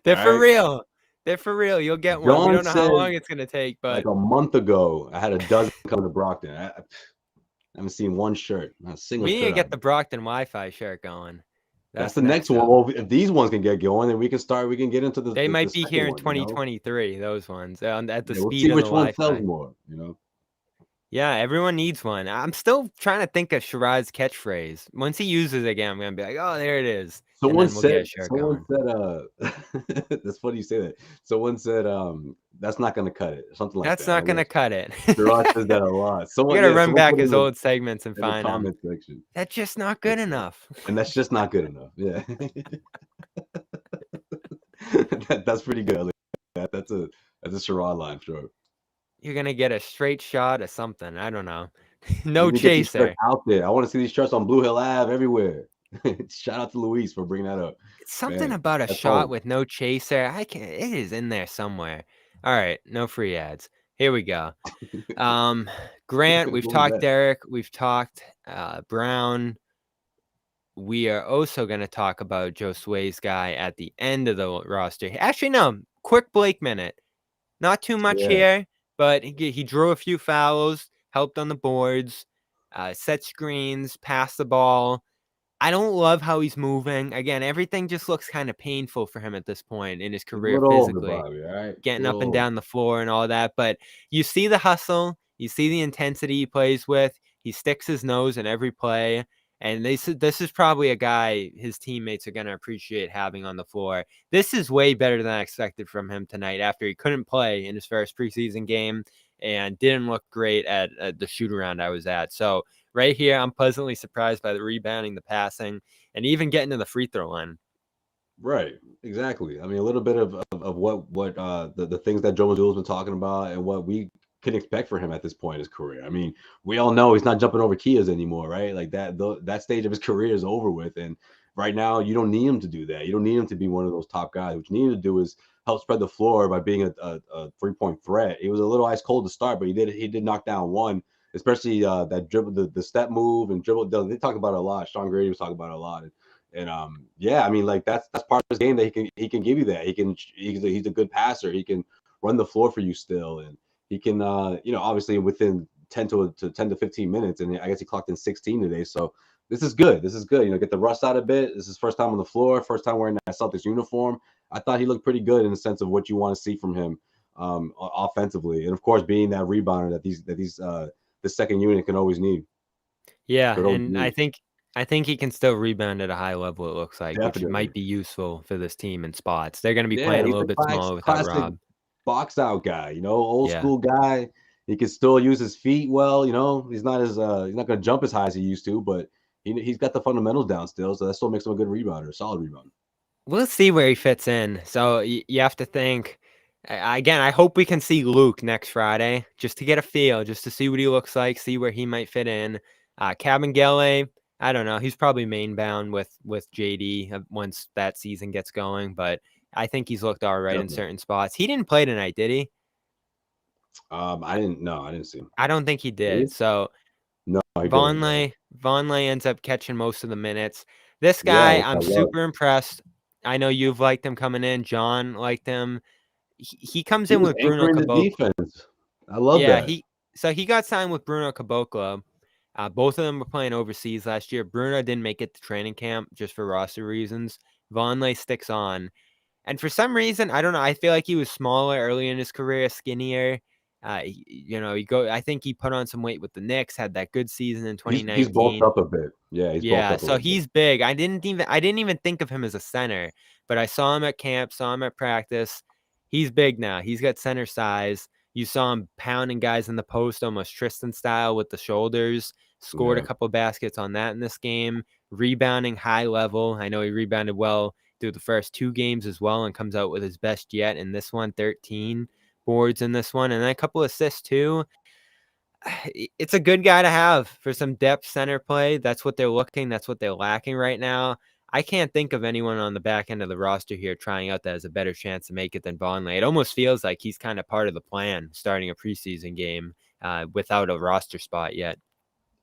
Speaker 1: They're
Speaker 2: All
Speaker 1: for
Speaker 2: right.
Speaker 1: real. They're for real. You'll get one. We
Speaker 2: John
Speaker 1: don't know how
Speaker 2: said
Speaker 1: long it's gonna take,
Speaker 2: like
Speaker 1: but
Speaker 2: a month ago, I had a dozen come to Brockton. I haven't seen one shirt, not a single
Speaker 1: we need to
Speaker 2: shirt out
Speaker 1: get the
Speaker 2: there.
Speaker 1: Brockton Wi-Fi shirt going.
Speaker 2: That's
Speaker 1: That's
Speaker 2: the next
Speaker 1: next
Speaker 2: one.
Speaker 1: up.
Speaker 2: Well, if these ones can get going, then we can get into
Speaker 1: They
Speaker 2: the
Speaker 1: might be
Speaker 2: second
Speaker 1: here in
Speaker 2: one.
Speaker 1: 2023. Those ones at the
Speaker 2: Yeah, we'll
Speaker 1: speed
Speaker 2: see
Speaker 1: of the
Speaker 2: which one sells
Speaker 1: Wi-Fi.
Speaker 2: more.
Speaker 1: Yeah, everyone needs one. I'm still trying to think of Sherrod's catchphrase. Once he uses it again, I'm gonna be like, "Oh, there it is," and
Speaker 2: Someone
Speaker 1: then we'll get a
Speaker 2: said,
Speaker 1: shirt going.
Speaker 2: that's funny you say that. Someone said, that's not gonna cut it, something like
Speaker 1: That's
Speaker 2: that. I
Speaker 1: not
Speaker 2: will.
Speaker 1: gonna cut it.
Speaker 2: Gerard says that a lot.
Speaker 1: We gotta run
Speaker 2: Someone
Speaker 1: back
Speaker 2: put
Speaker 1: his old segments and
Speaker 2: in the
Speaker 1: find them.
Speaker 2: comment section.
Speaker 1: That's just not good enough.
Speaker 2: And that's just not good enough. Yeah. That's pretty good. I like that. That's a Sherrod line, sure.
Speaker 1: You're gonna get a straight shot of something. I don't know. No
Speaker 2: We need to get these shirts
Speaker 1: chaser.
Speaker 2: out there. I want to see these shirts on Blue Hill Ave everywhere. Shout out to Luis for bringing that up.
Speaker 1: It's something
Speaker 2: Man,
Speaker 1: about a
Speaker 2: that's
Speaker 1: shot
Speaker 2: home.
Speaker 1: with no chaser. I can It is in there somewhere. All right, no free ads. Here we go. Grant, we've
Speaker 2: What was
Speaker 1: talked
Speaker 2: that?
Speaker 1: Derek, we've talked Brown. We are also going to talk about Josue's guy at the end of the roster. Actually, no, quick Blake minute. Not too much
Speaker 2: Yeah,
Speaker 1: here, but he drew a few fouls, helped on the boards, set screens, passed the ball. I don't love how he's moving. Again, everything just looks kind of painful for him at this point in his
Speaker 2: he's a
Speaker 1: career
Speaker 2: little older,
Speaker 1: physically,
Speaker 2: Bobby. All right, a
Speaker 1: getting up
Speaker 2: little
Speaker 1: and
Speaker 2: older.
Speaker 1: down the floor and all that. But you see the hustle, you see the intensity he plays with. He sticks his nose in every play. And this is probably a guy his teammates are going to appreciate having on the floor. This is way better than I expected from him tonight after he couldn't play in his first preseason game and didn't look great at the shoot-around I was at. So right here, I'm pleasantly surprised by the rebounding, the passing, and even getting to the free throw line.
Speaker 2: Right, exactly. I mean, a little bit of what the things that Joe Mazzulla's been talking about and what we can expect for him at this point in his career. I mean, we all know he's not jumping over Kias anymore, right? Like that stage of his career is over with, and right now you don't need him to do that. You don't need him to be one of those top guys. What you need him to do is help spread the floor by being a 3-point threat. He was a little ice cold to start, but he did knock down one, especially that dribble, the step move and dribble. They talk about it a lot. Sean Grady was talking about it a lot. And yeah, I mean, like that's part of his game that he can give you that. He's a good passer. He can run the floor for you still, and he can obviously within 10 to 15 minutes, and I guess he clocked in 16 today. So this is good. This is good. Get the rust out a bit. This is first time on the floor, first time wearing that Celtics uniform. I thought he looked pretty good in the sense of what you want to see from him offensively, and of course being that rebounder that the second unit can always need.
Speaker 1: Yeah,
Speaker 2: Could always
Speaker 1: and
Speaker 2: need.
Speaker 1: I think he can still rebound at a high level, it looks like, which
Speaker 2: Definitely.
Speaker 1: might be useful for this team in spots. They're going to be
Speaker 2: Yeah,
Speaker 1: playing a
Speaker 2: he's
Speaker 1: little
Speaker 2: a
Speaker 1: bit smaller without
Speaker 2: classic
Speaker 1: Rob.
Speaker 2: box out guy, old
Speaker 1: Yeah.
Speaker 2: school guy. He can still use his feet well, he's not gonna jump as high as he used to, but he's got the fundamentals down still, so that still makes him a good rebounder, a solid rebounder.
Speaker 1: We'll see where he fits in. So you have to think, again, I hope we can see Luke next Friday just to get a feel, just to see what he looks like, see where he might fit in. Kabengele, I don't know. He's probably main bound with JD once that season gets going, but I think he's looked all right in
Speaker 2: Definitely.
Speaker 1: certain spots. He didn't play tonight, did he?
Speaker 2: I didn't see him.
Speaker 1: I don't think he
Speaker 2: Did he?
Speaker 1: did. So
Speaker 2: No, he didn't. No.
Speaker 1: Vonleh ends up catching most of the minutes. This
Speaker 2: Yeah,
Speaker 1: guy,
Speaker 2: which I
Speaker 1: I'm
Speaker 2: love.
Speaker 1: super impressed. I know you've liked him coming in. John liked him. He comes
Speaker 2: He
Speaker 1: in
Speaker 2: was
Speaker 1: with Bruno
Speaker 2: anchoring the
Speaker 1: Caboclo.
Speaker 2: defense. I love
Speaker 1: Yeah,
Speaker 2: that.
Speaker 1: he got signed with Bruno Caboclo. Both of them were playing overseas last year. Bruno didn't make it to training camp just for roster reasons. Vonleh sticks on. And for some reason, I don't know, I feel like he was smaller early in his career, skinnier. I think he put on some weight with the Knicks, had that good season in
Speaker 2: He's bulked
Speaker 1: 2019.
Speaker 2: up a bit. Yeah, he's bulked
Speaker 1: Yeah,
Speaker 2: up a
Speaker 1: so
Speaker 2: little bit.
Speaker 1: he's big. I didn't even think of him as a center, but I saw him at camp, saw him at practice. He's big now. He's got center size. You saw him pounding guys in the post almost Tristan style with the shoulders. Scored a
Speaker 2: Yeah.
Speaker 1: couple baskets on that in this game. Rebounding high level. I know he rebounded well through the first 2 games as well and comes out with his best yet in this one, 13 boards in this one, and then a couple assists too. It's a good guy to have for some depth center play. That's what they're looking. That's what they're lacking right now. I can't think of anyone on the back end of the roster here trying out that has a better chance to make it than Vonleh. It almost feels like he's kind of part of the plan starting a preseason game without a roster spot yet.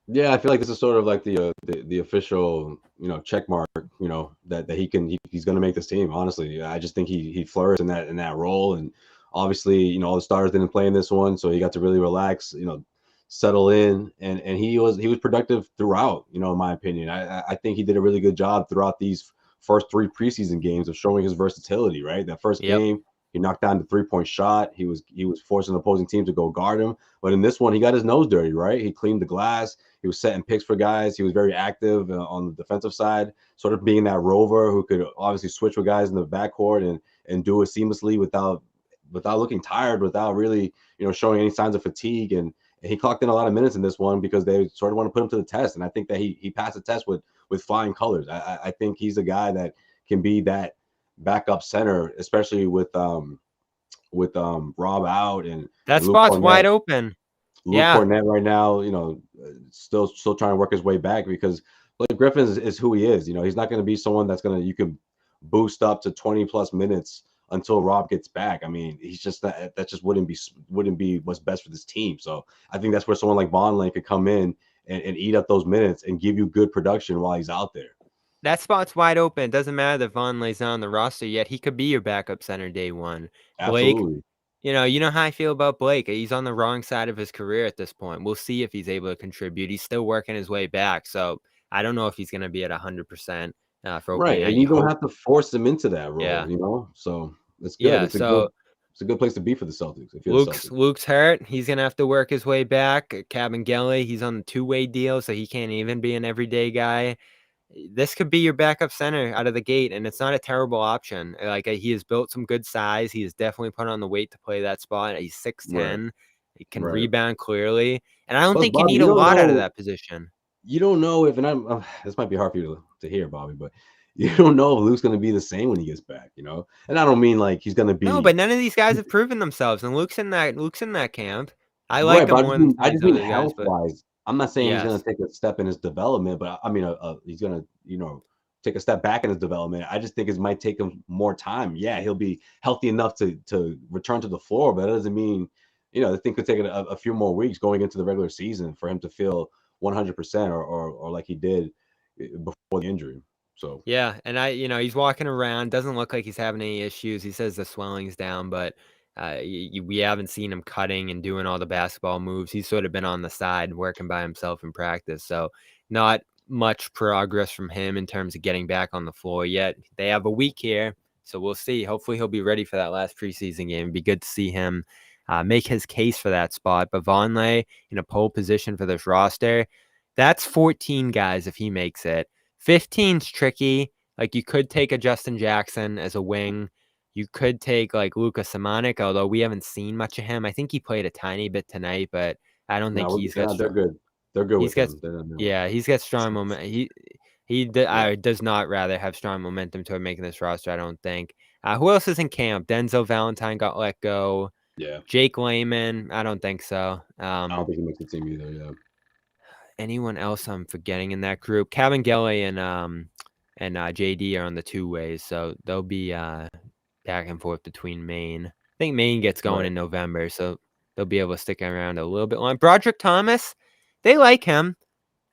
Speaker 2: Yeah, I feel like this is sort of like the official, check mark, that he's going to make this team. Honestly, I just think he flourished in that role, and obviously, all the stars didn't play in this one, so he got to really relax, settle in, and he was productive throughout. In my opinion, I think he did a really good job throughout these first three preseason games of showing his versatility. Right, that first
Speaker 1: Yep.
Speaker 2: game, he knocked down the 3-point shot. He was forcing the opposing team to go guard him, but in this one, he got his nose dirty. Right, he cleaned the glass. He was setting picks for guys. He was very active on the defensive side, sort of being that rover who could obviously switch with guys in the backcourt and do it seamlessly without looking tired, without really showing any signs of fatigue. And he clocked in a lot of minutes in this one because they sort of want to put him to the test. And I think that he passed the test with flying colors. I think he's a guy that can be that backup center, especially with Rob out
Speaker 1: That
Speaker 2: and Luke
Speaker 1: spot's
Speaker 2: Cornett.
Speaker 1: wide open.
Speaker 2: Luke
Speaker 1: Yeah.
Speaker 2: Cornett right now, still trying to work his way back because Blake Griffin is who he is. He's not going to be someone you can boost up to 20 plus minutes until Rob gets back. I mean, he's just that just wouldn't be what's best for this team. So I think that's where someone like Vonleh could come in and eat up those minutes and give you good production while he's out there.
Speaker 1: That spot's wide open. It doesn't matter that Vonleh's not on the roster yet. He could be your backup center day one. Blake,
Speaker 2: Absolutely.
Speaker 1: you know how I feel about Blake. He's on the wrong side of his career at this point. We'll see if he's able to contribute. He's still working his way back. So I don't know if he's going to be at 100% for opening
Speaker 2: Right.
Speaker 1: night.
Speaker 2: And
Speaker 1: You
Speaker 2: you don't
Speaker 1: hope.
Speaker 2: have to force him into that
Speaker 1: Yeah.
Speaker 2: role. So it's good.
Speaker 1: Yeah.
Speaker 2: It's a good
Speaker 1: So
Speaker 2: it's a good place to be for the Celtics if you're the
Speaker 1: Luke's
Speaker 2: Celtics.
Speaker 1: Luke's hurt. He's gonna have to work his way back. Kabengele, he's on the two-way deal, so he can't even be an everyday guy. This could be your backup center out of the gate, and it's not a terrible option. Like he has built some good size. He has definitely put on the weight to play that spot. He's
Speaker 2: Right.
Speaker 1: 6'10". He can
Speaker 2: Right.
Speaker 1: rebound clearly, and I don't
Speaker 2: Plus,
Speaker 1: think you
Speaker 2: Bobby,
Speaker 1: need a lot out of that position.
Speaker 2: you don't know if, and this might be hard for you to hear, Bobby, but you don't know if Luke's going to be the same when he gets back. And I don't mean like he's going to
Speaker 1: No,
Speaker 2: be
Speaker 1: but none of these guys have proven themselves, and Luke's in that camp. I like
Speaker 2: right, but
Speaker 1: him
Speaker 2: I
Speaker 1: more
Speaker 2: just
Speaker 1: than
Speaker 2: mean,
Speaker 1: some
Speaker 2: I
Speaker 1: of
Speaker 2: just
Speaker 1: these
Speaker 2: mean
Speaker 1: other guys.
Speaker 2: health
Speaker 1: But
Speaker 2: wise. I'm not saying he's going
Speaker 1: yes,
Speaker 2: to take a step in his development, but I mean, he's going to, take a step back in his development. I just think it might take him more time. Yeah, he'll be healthy enough to return to the floor, but that doesn't mean, the thing could take a few more weeks going into the regular season for him to feel 100% or like he did before the injury. So
Speaker 1: yeah, and he's walking around. Doesn't look like he's having any issues. He says the swelling's down, but we haven't seen him cutting and doing all the basketball moves. He's sort of been on the side working by himself in practice. So not much progress from him in terms of getting back on the floor yet. They have a week here, so we'll see. Hopefully he'll be ready for that last preseason game. It'd be good to see him make his case for that spot. But Vonleh in a pole position for this roster, that's 14 guys if he makes it. 15's tricky. Like you could take a Justin Jackson as a wing. You could take like Luka Samanic, although we haven't seen much of him. I think he played a tiny bit tonight, but I don't think
Speaker 2: no, they're good. They're good
Speaker 1: he's
Speaker 2: with
Speaker 1: got
Speaker 2: him. They're no.
Speaker 1: yeah, he's got strong momentum.
Speaker 2: Yeah.
Speaker 1: Does not rather have strong momentum toward making this roster, I don't think. Who else is in camp? Denzel Valentine got let go.
Speaker 2: Yeah.
Speaker 1: Jake Layman, I don't think so.
Speaker 2: I don't think he makes the team either. Yeah.
Speaker 1: Anyone else I'm forgetting in that group? Kabengele and JD are on the two ways, so they'll be back and forth between Maine. I think Maine gets going
Speaker 2: Right.
Speaker 1: in November, so they'll be able to stick around a little bit longer. Broderick Thomas, they like him.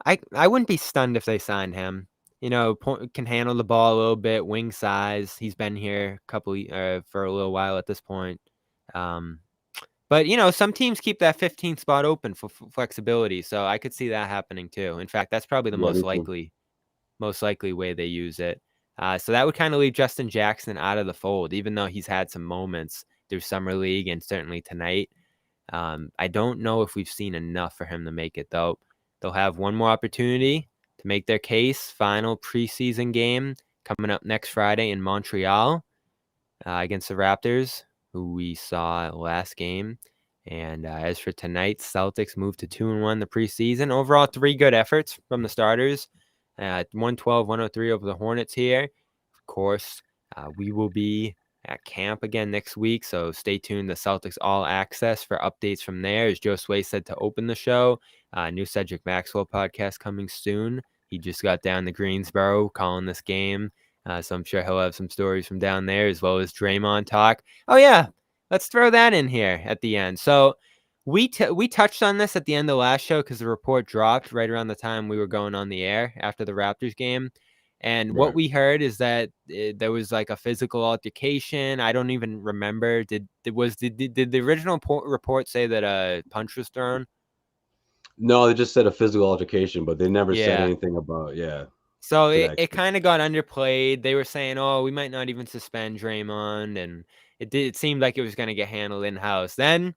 Speaker 1: I wouldn't be stunned if they signed him. Can handle the ball a little bit, wing size. He's been here for a little while at this point. But some teams keep that 15th spot open for flexibility, so I could see that happening too. In fact, that's probably the
Speaker 2: Yeah.
Speaker 1: most
Speaker 2: Me too.
Speaker 1: likely way they use it. So that would kind of leave Justin Jackson out of the fold, even though he's had some moments through summer league and certainly tonight. I don't know if we've seen enough for him to make it though. They'll have one more opportunity to make their case. Final preseason game coming up next Friday in Montreal against the Raptors, who we saw last game. And as for tonight, Celtics moved to 2-1 the preseason. Overall, 3 good efforts from the starters. 112-103 over the Hornets here. Of course, we will be at camp again next week, so stay tuned to Celtics All Access for updates from there. As Josue said to open the show, new Cedric Maxwell podcast coming soon. He just got down to Greensboro calling this game, so I'm sure he'll have some stories from down there as well as Draymond talk. Oh yeah, let's throw that in here at the end. So We touched on this at the end of the last show because the report dropped right around the time we were going on the air after the Raptors game. And what
Speaker 2: Right.
Speaker 1: we heard is that there was like a physical altercation. I don't even remember. Did the original report say that a punch was thrown?
Speaker 2: No, they just said a physical altercation, but they never said
Speaker 1: Yeah.
Speaker 2: anything about
Speaker 1: So
Speaker 2: to
Speaker 1: it,
Speaker 2: that
Speaker 1: it
Speaker 2: extent.
Speaker 1: kind of got underplayed. They were saying, "Oh, we might not even suspend Draymond," and it seemed like it was going to get handled in house. Then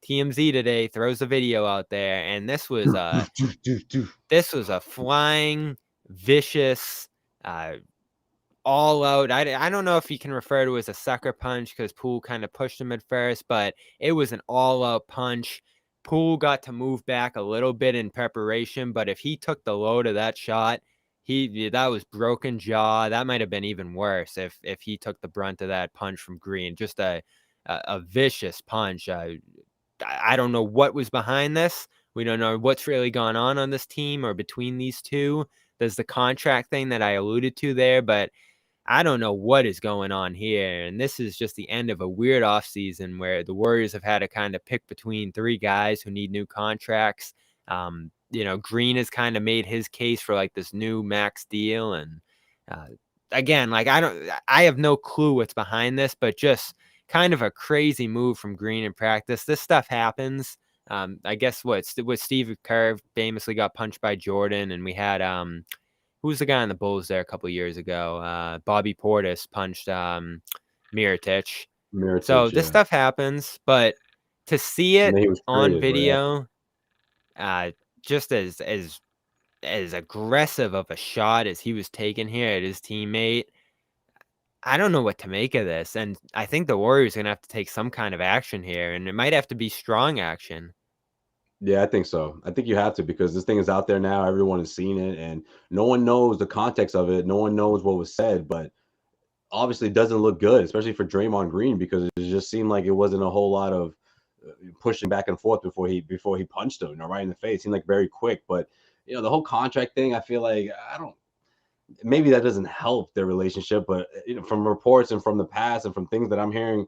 Speaker 1: TMZ today throws a video out there, and this was a flying, vicious, uh, all out. I don't know if you can refer to it as a sucker punch because Poole kind of pushed him at first, but it was an all out punch. Poole got to move back a little bit in preparation, but if he took the load of that shot, that was broken jaw. That might have been even worse if he took the brunt of that punch from Green. Just a vicious punch. I don't know what was behind this. We don't know what's really gone on this team or between these two. There's the contract thing that I alluded to there, but I don't know what is going on here. And this is just the end of a weird offseason where the Warriors have had to kind of pick between three guys who need new contracts. Green has kind of made his case for like this new max deal. And again, like I have no clue what's behind this, but just kind of a crazy move from Green in practice. This stuff happens. I guess what Steve Kerr famously got punched by Jordan, and we had who's the guy on the Bulls there a couple of years ago? Bobby Portis punched Mirotic. So
Speaker 2: Mirotic,
Speaker 1: this
Speaker 2: yeah.
Speaker 1: stuff happens, but to see
Speaker 2: And
Speaker 1: it
Speaker 2: then he was
Speaker 1: on
Speaker 2: traded right after.
Speaker 1: video, just as aggressive of a shot as he was taking here at his teammate, I don't know what to make of this. And I think the Warriors are gonna have to take some kind of action here, and it might have to be strong action.
Speaker 2: Yeah, I think so. I think you have to because this thing is out there now. Everyone has seen it, and no one knows the context of it. No one knows what was said, but obviously it doesn't look good, especially for Draymond Green, because it just seemed like it wasn't a whole lot of pushing back and forth before he punched him, right in the face. It seemed like very quick, but the whole contract thing, I feel like I don't. Maybe that doesn't help their relationship, but from reports and from the past and from things that I'm hearing,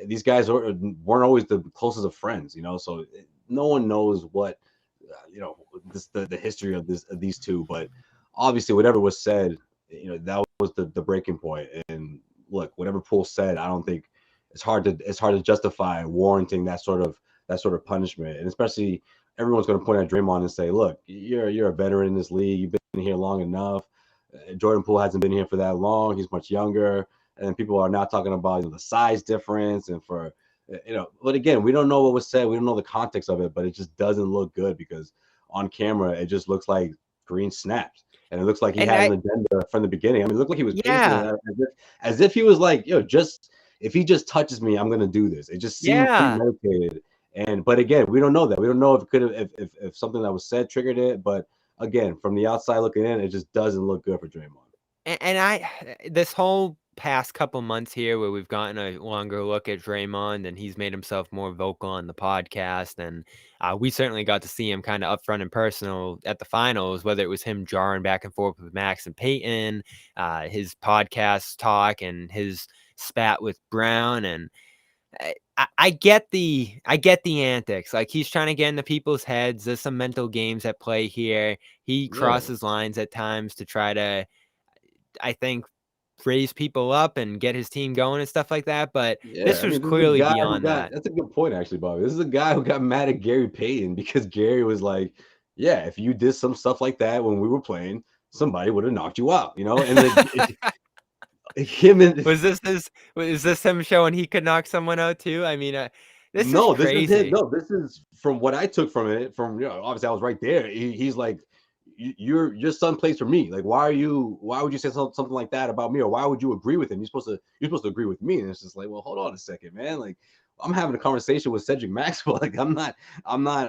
Speaker 2: these guys weren't always the closest of friends, so no one knows what the history of these two, but obviously whatever was said, that was the breaking point. And look, whatever Poole said, I don't think it's hard to justify warranting that sort of punishment. And especially everyone's going to point at Draymond and say, look, you're a veteran in this league, you've been here long enough. Jordan Poole hasn't been here for that long, he's much younger, and people are now talking about the size difference and for but again, we don't know what was said, we don't know the context of it, but it just doesn't look good because on camera it just looks like Green snapped, and it looks like he
Speaker 1: And
Speaker 2: had an agenda from the beginning. I mean, it looked like he was pacing
Speaker 1: yeah,
Speaker 2: it as if he was like, just if he just touches me, I'm gonna do this. It just seemed
Speaker 1: yeah.
Speaker 2: premeditated. But again, we don't know that. We don't know if it could have if something that was said triggered it. But again, from the outside looking in, it just doesn't look good for Draymond.
Speaker 1: And this whole past couple months here where we've gotten a longer look at Draymond and he's made himself more vocal on the podcast, and we certainly got to see him kind of upfront and personal at the finals, whether it was him jarring back and forth with Max and Peyton, his podcast talk, and his spat with Brown. And I get the antics. Like, he's trying to get into people's heads. There's some mental games at play here. He
Speaker 2: Yeah.
Speaker 1: crosses lines at times to try to, I think, raise people up and get his team going and stuff like that. But
Speaker 2: Yeah,
Speaker 1: this
Speaker 2: I
Speaker 1: was
Speaker 2: mean, this is a
Speaker 1: clearly
Speaker 2: guy who
Speaker 1: beyond
Speaker 2: got
Speaker 1: that.
Speaker 2: that's a good point, actually, Bobby. This is a guy who got mad at Gary Payton because Gary was like, yeah, if you did some stuff like that when we were playing, somebody would have knocked you out, and him and
Speaker 1: Is this him showing he could knock someone out too? I mean, this is
Speaker 2: no, this is him.
Speaker 1: crazy.
Speaker 2: No, this is from what I took from it. From obviously I was right there. He's like, your son plays for me. Like, why would you say something like that about me, or why would you agree with him? You're supposed to agree with me. And it's just like, well, hold on a second, man. Like, I'm having a conversation with Cedric Maxwell. Like, I'm not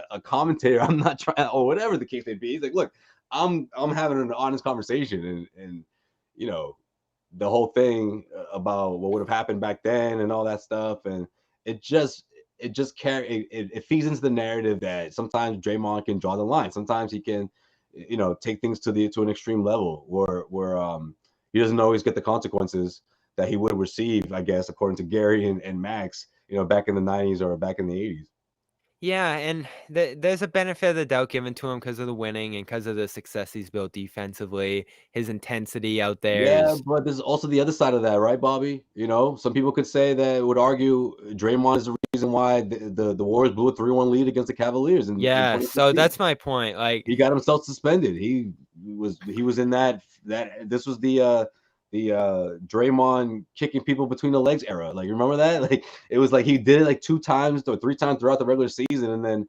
Speaker 2: a commentator. I'm not trying, or whatever the case may be. He's like, look, I'm having an honest conversation, and you know the whole thing about what would have happened back then and all that stuff, and it just it feeds into the narrative that sometimes Draymond can draw the line. Sometimes he can, take things to an extreme level where he doesn't always get the consequences that he would receive, I guess, according to Gary and Max, back in the 90s or back in the 80s.
Speaker 1: Yeah, and there's a benefit of the doubt given to him because of the winning and because of the success he's built defensively. His intensity out there
Speaker 2: Yeah,
Speaker 1: is,
Speaker 2: but there's also the other side of that, right, Bobby? You know, some people could say that would argue Draymond is the reason why the Warriors blew a 3-1 lead against the Cavaliers in
Speaker 1: yeah. So
Speaker 2: 2015.
Speaker 1: that's my point. Like,
Speaker 2: He got himself suspended. He was in that this was the Draymond kicking people between the legs era. Like, you remember that? Like, it was like he did it like 2 times or 3 times throughout the regular season, and then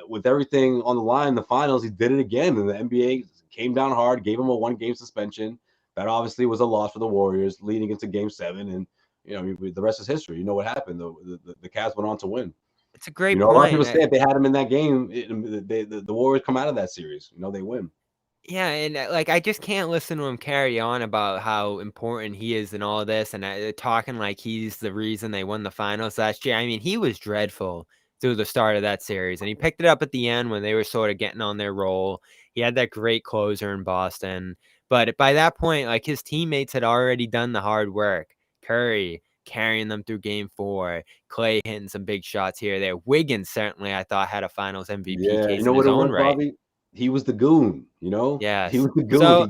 Speaker 2: with everything on the line in the finals, he did it again. And the NBA came down hard, gave him a 1-game suspension. That obviously was a loss for the Warriors leading into Game 7, and the rest is history. You know what happened? The Cavs went on to win.
Speaker 1: it's a great
Speaker 2: A lot of
Speaker 1: point.
Speaker 2: people say if they had him in that game, the Warriors come out of that series. They win.
Speaker 1: Yeah, and like I just can't listen to him carry on about how important he is in all this, and talking like he's the reason they won the finals last year. I mean, he was dreadful through the start of that series, and he picked it up at the end when they were sort of getting on their roll. He had that great closer in Boston, but by that point, like his teammates had already done the hard work. Curry carrying them through Game 4, Clay hitting some big shots here or there. Wiggins certainly, I thought, had a Finals MVP
Speaker 2: Yeah, you
Speaker 1: case
Speaker 2: know
Speaker 1: in
Speaker 2: what
Speaker 1: his
Speaker 2: it
Speaker 1: own
Speaker 2: was,
Speaker 1: right.
Speaker 2: Bobby? He was the goon. He
Speaker 1: Yes.
Speaker 2: was the goon.
Speaker 1: So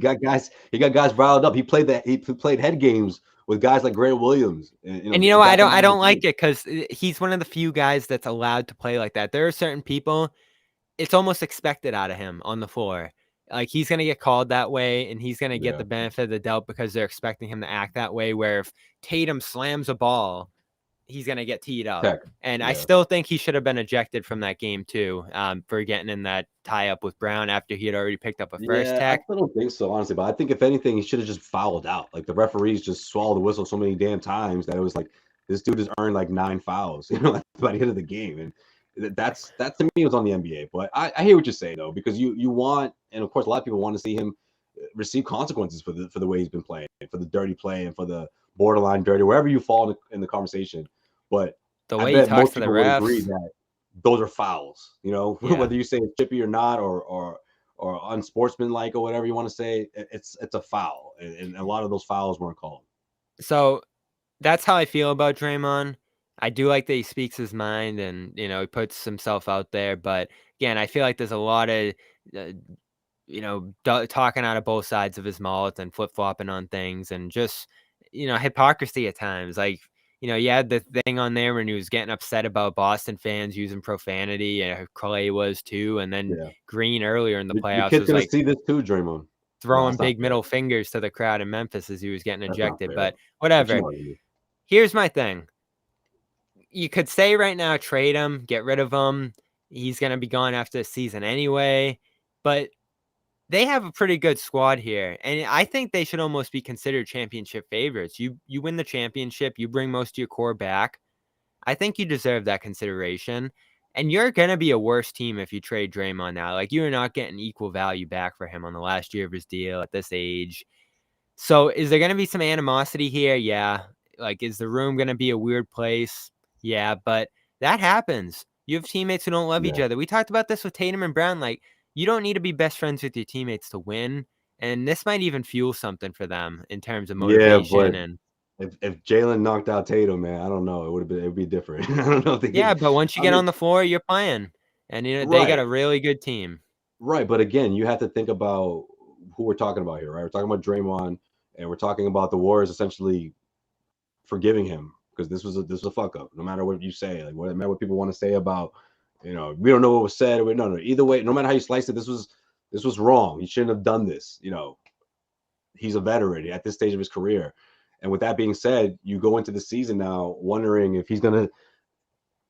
Speaker 2: He got guys riled up. He played head games with guys like Grant Williams, and
Speaker 1: And you know, I
Speaker 2: got
Speaker 1: don't
Speaker 2: them
Speaker 1: I
Speaker 2: out of the
Speaker 1: don't like
Speaker 2: game.
Speaker 1: it because he's one of the few guys that's allowed to play like that. There are certain people, it's almost expected out of him on the floor. Like, he's gonna get called that way, and he's gonna get
Speaker 2: Yeah,
Speaker 1: the benefit of the doubt because they're expecting him to act that way, where if Tatum slams a ball, he's gonna get teed up.
Speaker 2: tech.
Speaker 1: And I
Speaker 2: Yeah.
Speaker 1: still think he should have been ejected from that game too, for getting in that tie-up with Brown after he had already picked up a first
Speaker 2: Yeah, I
Speaker 1: tech.
Speaker 2: still don't think so, honestly. But I think if anything, he should have just fouled out. Like the referees just swallowed the whistle so many damn times that it was like this dude has earned like 9 fouls, by the end of the game. And that to me was on the NBA. But I hear what you're saying though, because you want, and of course a lot of people want to see him receive consequences for the way he's been playing, for the dirty play and for the borderline dirty, wherever you fall in the conversation. But
Speaker 1: The
Speaker 2: I
Speaker 1: way he
Speaker 2: bet
Speaker 1: talks
Speaker 2: most
Speaker 1: to the
Speaker 2: people would agree
Speaker 1: refs.
Speaker 2: that those are fouls,
Speaker 1: Yeah.
Speaker 2: whether you say it's chippy or not, or unsportsmanlike or whatever you want to say, it's a foul, and a lot of those fouls weren't called.
Speaker 1: So that's how I feel about Draymond. I do like that he speaks his mind and, he puts himself out there. But again, I feel like there's a lot of, uh, talking out of both sides of his mouth and flip flopping on things and just, hypocrisy at times. Like, you had the thing on there when he was getting upset about Boston fans using profanity, and Clay was too. And then
Speaker 2: Yeah,
Speaker 1: Green earlier in the
Speaker 2: your
Speaker 1: playoffs
Speaker 2: kid's
Speaker 1: was
Speaker 2: gonna
Speaker 1: like
Speaker 2: see this too, Draymond. No,
Speaker 1: throwing
Speaker 2: that's not
Speaker 1: big
Speaker 2: fair.
Speaker 1: middle fingers to the crowd in Memphis as he was getting
Speaker 2: That's not
Speaker 1: ejected.
Speaker 2: fair.
Speaker 1: But
Speaker 2: But you
Speaker 1: whatever.
Speaker 2: know what I mean.
Speaker 1: Here's my thing. You could say right now, trade him, get rid of him. He's going to be gone after the season anyway. But they have a pretty good squad here, and I think they should almost be considered championship favorites. You win the championship, you bring most of your core back. I think you deserve that consideration. And you're going to be a worse team if you trade Draymond now. Like, you're not getting equal value back for him on the last year of his deal at this age. So is there going to be some animosity here? Yeah. Like, is the room going to be a weird place? Yeah, but that happens. You have teammates who don't love each
Speaker 2: Yeah,
Speaker 1: other. We talked about this with Tatum and Brown. Like, you don't need to be best friends with your teammates to win. And this might even fuel something for them in terms of
Speaker 2: yeah,
Speaker 1: motivation.
Speaker 2: but
Speaker 1: And
Speaker 2: if Jalen knocked out Tatum, man, I don't know. It'd be different. I don't know if they
Speaker 1: yeah,
Speaker 2: could.
Speaker 1: but once you
Speaker 2: I
Speaker 1: get
Speaker 2: mean,
Speaker 1: on the floor, you're playing. And, they got
Speaker 2: right,
Speaker 1: a really good team.
Speaker 2: right. But again, you have to think about who we're talking about here, right? We're talking about Draymond, and we're talking about the Warriors essentially forgiving him because this was a fuck up. No matter what you say, like no matter what people want to say about, we don't know what was said. Or no. Either way, no matter how you slice it, this was wrong. He shouldn't have done this. He's a veteran at this stage of his career. And with that being said, you go into the season now wondering if he's gonna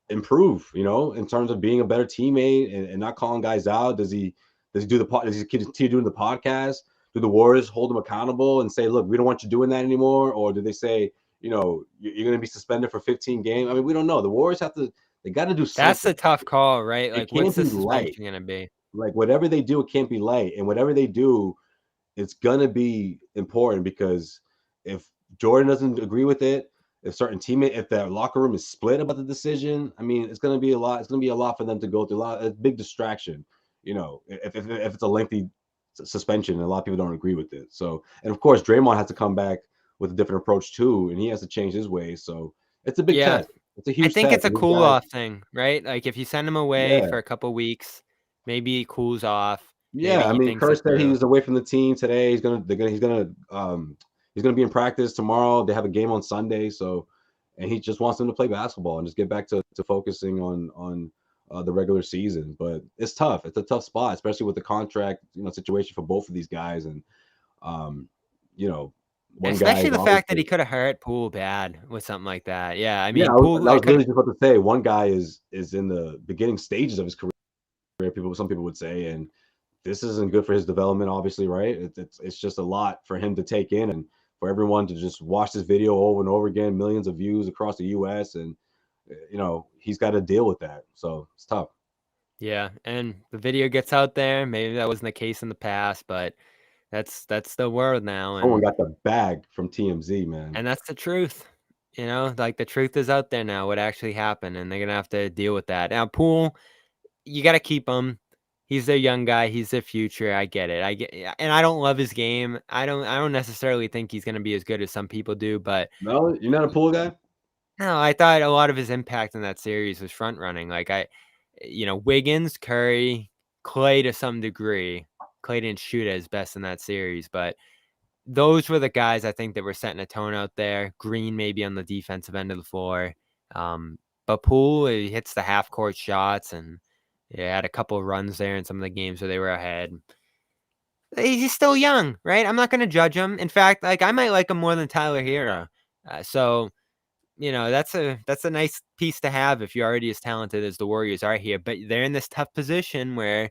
Speaker 2: improve, in terms of being a better teammate and not calling guys out. Does he do the pod? Does he continue doing the podcast? Do the Warriors hold him accountable and say, look, we don't want you doing that anymore? Or do they say, you're going to be suspended for 15 games? I mean, we don't know. The Warriors they got to do
Speaker 1: That's
Speaker 2: something.
Speaker 1: the tough call, right?
Speaker 2: It
Speaker 1: Like, what's
Speaker 2: can't
Speaker 1: the
Speaker 2: be light.
Speaker 1: suspension going to be?
Speaker 2: Like whatever they do, it can't be light. And whatever they do, it's gonna be important because if Jordan doesn't agree with it, if that locker room is split about the decision, I mean, it's gonna be a lot. It's gonna be a lot for them to go through. A big distraction, if it's a lengthy suspension, and a lot of people don't agree with it. So, and of course, Draymond has to come back with a different approach too, and he has to change his ways. So, it's a big
Speaker 1: Yeah.
Speaker 2: test. It's a
Speaker 1: I
Speaker 2: huge
Speaker 1: think
Speaker 2: test.
Speaker 1: it's a
Speaker 2: And this
Speaker 1: cool
Speaker 2: guy,
Speaker 1: off thing, right? Like if you send him away
Speaker 2: yeah,
Speaker 1: for a couple weeks, maybe he cools off. Maybe
Speaker 2: yeah. I
Speaker 1: he
Speaker 2: mean,
Speaker 1: thinks it
Speaker 2: Kerr said
Speaker 1: through.
Speaker 2: he's away from the team today. He's gonna be in practice tomorrow. They have a game on Sunday, so and he just wants them to play basketball and just get back to focusing on the regular season. But it's tough. It's a tough spot, especially with the contract situation for both of these guys. And um, you know, one guy
Speaker 1: Especially
Speaker 2: is
Speaker 1: the fact that he
Speaker 2: obviously.
Speaker 1: could have hurt Poole bad with something like that. Yeah, I
Speaker 2: Yeah,
Speaker 1: mean, Poole,
Speaker 2: I
Speaker 1: it
Speaker 2: was
Speaker 1: could.
Speaker 2: literally just about to say one guy is in the beginning stages of his career. Some people would say, and this isn't good for his development. Obviously, right? It's just a lot for him to take in, and for everyone to just watch this video over and over again, millions of views across the U.S. and he's got to deal with that. So it's tough.
Speaker 1: Yeah, and the video gets out there. Maybe that wasn't the case in the past, but that's the world now,
Speaker 2: Someone
Speaker 1: and
Speaker 2: got the bag from TMZ, man.
Speaker 1: that's the truth. Like the truth is out there now. What actually happened, and they're gonna have to deal with that. Now, Poole, you got to keep him. He's their young guy. He's their future. I get it. Yeah, and I don't love his game. I don't necessarily think he's gonna be as good as some people do, but
Speaker 2: No, you're not a pool guy.
Speaker 1: no, I thought a lot of his impact in that series was front running. Like Wiggins, Curry, Clay to some degree. Clay didn't shoot at his best in that series, but those were the guys I think that were setting a tone out there. Green maybe on the defensive end of the floor. But Poole, he hits the half court shots and had a couple of runs there in some of the games where they were ahead. He's still young, right? I'm not going to judge him. In fact, like I might like him more than Tyler Hero. So that's a nice piece to have if you're already as talented as the Warriors are here. But they're in this tough position where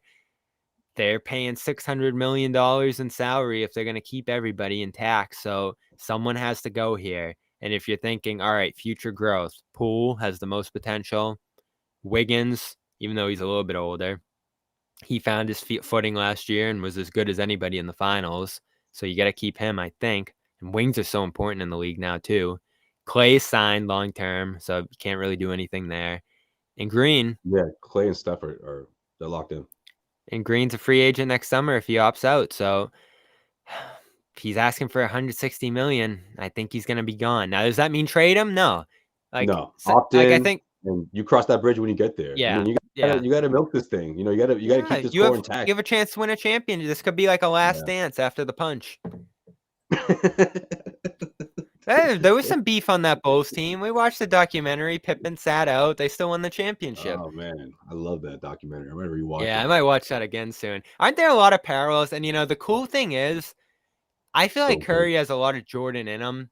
Speaker 1: they're paying $600 million in salary if they're going to keep everybody intact. So someone has to go here. And if you're thinking, all right, future growth, Poole has the most potential. Wiggins, even though he's a little bit older, he found his footing last year and was as good as anybody in the finals. So you got to keep him, I think. And wings are so important in the league now, too. Clay signed long term, so you can't really do anything there. And Green,
Speaker 2: Yeah, Clay and Steph are they're locked in.
Speaker 1: and Green's a free agent next summer if he opts out. So he's asking for 160 million. I think he's going to be gone. Now, does that mean trade him? No.
Speaker 2: No, opt
Speaker 1: I
Speaker 2: in,
Speaker 1: think,
Speaker 2: and you cross that bridge when you get there.
Speaker 1: yeah,
Speaker 2: You
Speaker 1: yeah.
Speaker 2: gotta milk this thing. You gotta keep
Speaker 1: Yeah,
Speaker 2: this
Speaker 1: you
Speaker 2: core
Speaker 1: have
Speaker 2: intact.
Speaker 1: you have a chance to win a champion. This could be like a last
Speaker 2: Yeah.
Speaker 1: dance after the punch. Hey, there was some beef on that Bulls team. We watched the documentary. Pippen sat out. They still won the championship.
Speaker 2: Oh man, I love that documentary. I'm gonna rewatch
Speaker 1: Yeah, I
Speaker 2: it.
Speaker 1: might watch that again soon. Aren't there a lot of parallels? And the cool thing is, I feel like
Speaker 2: So good.
Speaker 1: Curry has a lot of Jordan in him.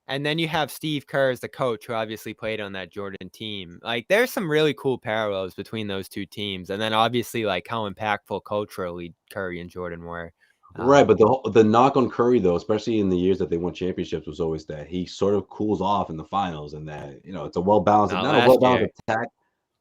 Speaker 1: And then you have Steve Kerr as the coach, who obviously played on that Jordan team. Like, there's some really cool parallels between those two teams. And then obviously, like, how impactful culturally Curry and Jordan were.
Speaker 2: Right, but the knock on Curry though, especially in the years that they won championships, was always that he sort of cools off in the finals, and that it's a well balanced,
Speaker 1: Not
Speaker 2: not a well
Speaker 1: last
Speaker 2: balanced
Speaker 1: year.
Speaker 2: attack,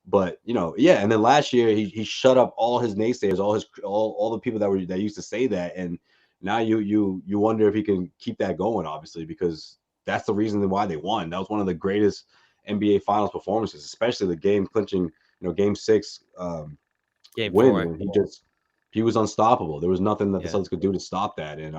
Speaker 2: but yeah. And then last year he shut up all his naysayers, all the people that used to say that, and now you wonder if he can keep that going, obviously, because that's the reason why they won. That was one of the greatest NBA Finals performances, especially the game clinching, game six
Speaker 1: Game
Speaker 2: win
Speaker 1: four.
Speaker 2: when he was unstoppable. There was nothing that the
Speaker 1: Yeah.
Speaker 2: Celtics could do to stop that, and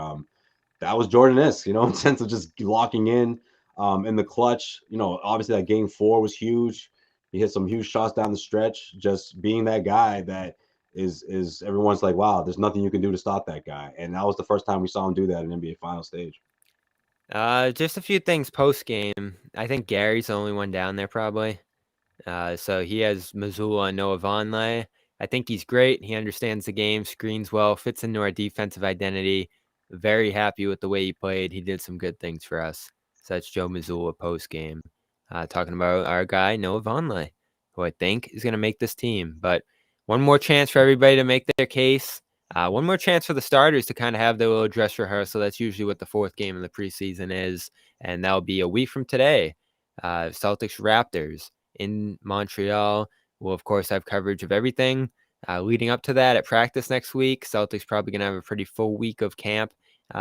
Speaker 2: that was Jordan-esque, in sense of just locking in the clutch. Obviously that game four was huge. He hit some huge shots down the stretch, just being that guy that is everyone's like, wow, there's nothing you can do to stop that guy. And that was the first time we saw him do that in NBA final stage.
Speaker 1: Just a few things post game. I think Gary's the only one down there probably. So he has Missoula and Noah Vonleh. I think he's great. He understands the game, screens well, fits into our defensive identity. Very happy with the way he played. He did some good things for us. So that's Joe Missoula post game. Talking about our guy, Noah Vonleh, who I think is going to make this team. But one more chance for everybody to make their case. One more chance for the starters to kind of have their little dress rehearsal. That's usually what the fourth game of the preseason is. And that'll be a week from today. Celtics Raptors in Montreal. We'll, of course, have coverage of everything leading up to that at practice next week. Celtics probably going to have a pretty full week of camp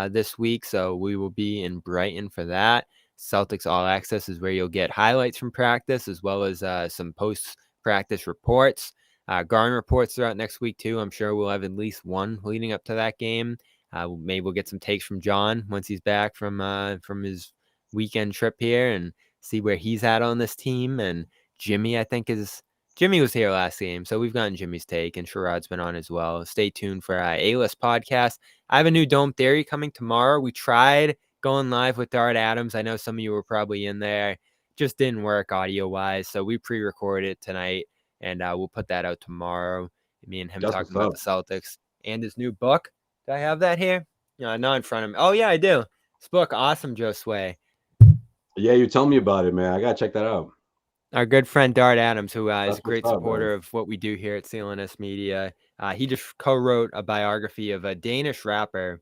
Speaker 1: this week, so we will be in Brighton for that. Celtics All Access is where you'll get highlights from practice as well as some post-practice reports. Garden reports throughout next week, too. I'm sure we'll have at least one leading up to that game. Maybe we'll get some takes from John once he's back from his weekend trip here and see where he's at on this team. And Jimmy, I think Jimmy was here last game, so we've gotten Jimmy's take, and Sherrod's been on as well. Stay tuned for A-List podcast. I have a new Dome Theory coming tomorrow. We tried going live with Dart Adams. I know some of you were probably in there. Just didn't work audio-wise, so we pre-recorded it tonight, and we'll put that out tomorrow. Me and him
Speaker 2: That's
Speaker 1: talking
Speaker 2: what's
Speaker 1: about the Celtics and his new book. Do I have that here? No, not in front of me. Oh, yeah, I do. This book, awesome, Josue.
Speaker 2: Yeah, you tell me about it, man. I gotta check that out.
Speaker 1: Our good friend Dart Adams, who is
Speaker 2: That's
Speaker 1: a great
Speaker 2: what's up,
Speaker 1: supporter
Speaker 2: man.
Speaker 1: of what we do here at CLNS Media. He just co-wrote a biography of a Danish rapper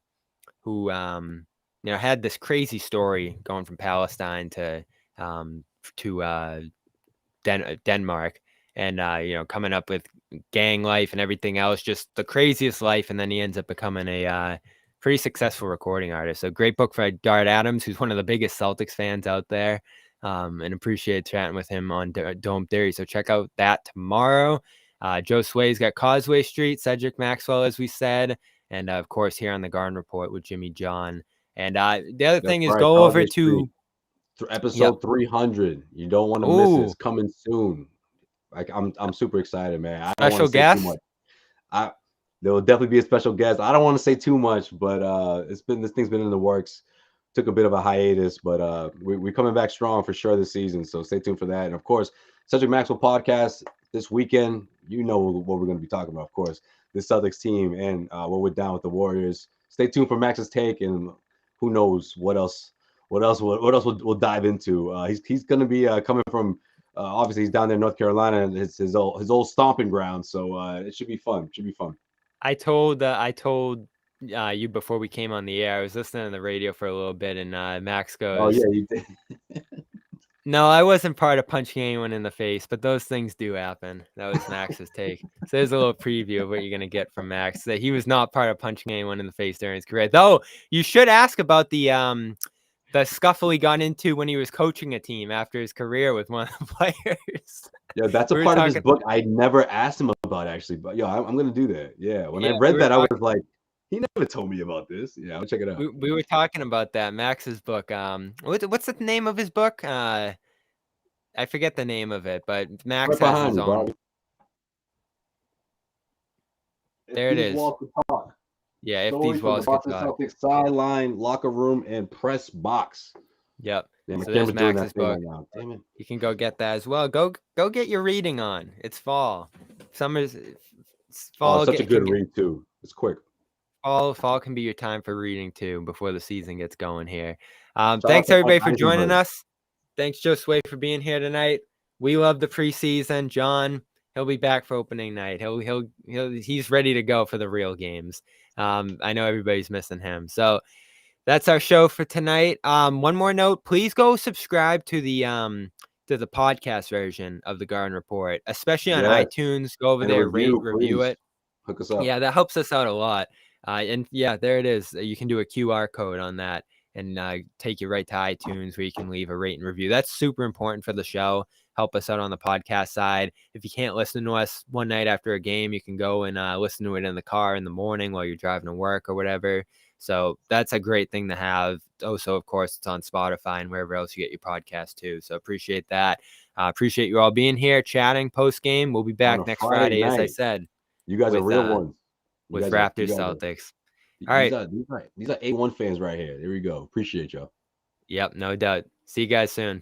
Speaker 1: who, had this crazy story going from Palestine to Denmark, and coming up with gang life and everything else, just the craziest life. And then he ends up becoming a pretty successful recording artist. So great book for Dart Adams, who's one of the biggest Celtics fans out there. And appreciate chatting with him on Dome Theory. So check out that tomorrow. Josue's got Causeway Street, Cedric Maxwell, as we said, and of course here on the Garden Report with Jimmy John. And the other thing is go over to
Speaker 2: episode 300. You don't want to miss it. It's coming soon. Like I'm super excited, man. I don't want to say too much. There will definitely be a special guest. I don't want to say too much, but this thing's been in the works. Took a bit of a hiatus, but we're coming back strong for sure this season. So stay tuned for that. And of course, Cedric Maxwell podcast this weekend. You know what we're going to be talking about, of course. This Celtics team and what we're down with the Warriors. Stay tuned for Max's take, and who knows what else we'll dive into. He's going to be coming from obviously he's down there in North Carolina, and it's his old stomping ground. So it should be fun.
Speaker 1: I told you before we came on the air. I was listening to the radio for a little bit, and Max goes,
Speaker 2: "Oh yeah, you did."
Speaker 1: No, I wasn't part of punching anyone in the face, but those things do happen. That was Max's take. So there's a little preview of what you're going to get from Max, that he was not part of punching anyone in the face during his career. Though you should ask about the scuffle he got into when he was coaching a team after his career with one of the players.
Speaker 2: Yeah, that's a part of his book I never asked him about, actually. But I'm going to do that. Yeah, when I read that, I was like, he never told me about this. Yeah, I'll check it out.
Speaker 1: We were talking about that, Max's book. What's the name of his book? I forget the name of it, but Max has his own. There it is. Yeah, if these walls could talk.
Speaker 2: Celtics sideline, locker room, and press box.
Speaker 1: Yep. So there's Max's book. Right, damn it. You can go get that as well. Go get your reading on. It's fall. Summer's fall.
Speaker 2: Oh, such a good read too. It's quick.
Speaker 1: Fall can be your time for reading too before the season gets going here. Thanks everybody for joining us. Thanks Josue for being here tonight. We love the preseason. John, he'll be back for opening night. He's ready to go for the real games. I know everybody's missing him. So that's our show for tonight. One more note, please go subscribe to the podcast version of the Garden Report, especially on iTunes. Go over there, review it.
Speaker 2: Hook us up.
Speaker 1: Yeah, that helps us out a lot. And yeah, there it is. You can do a QR code on that and take you right to iTunes where you can leave a rate and review. That's super important for the show. Help us out on the podcast side. If you can't listen to us one night after a game, you can go and listen to it in the car in the morning while you're driving to work or whatever. So that's a great thing to have. Also, of course, it's on Spotify and wherever else you get your podcast too. So appreciate that. Appreciate you all being here, chatting post-game. We'll be back next Friday, as I said.
Speaker 2: You guys are real ones.
Speaker 1: With Raptors Celtics. All right.
Speaker 2: These are A1 fans right here. There we go. Appreciate y'all.
Speaker 1: Yep, no doubt. See you guys soon.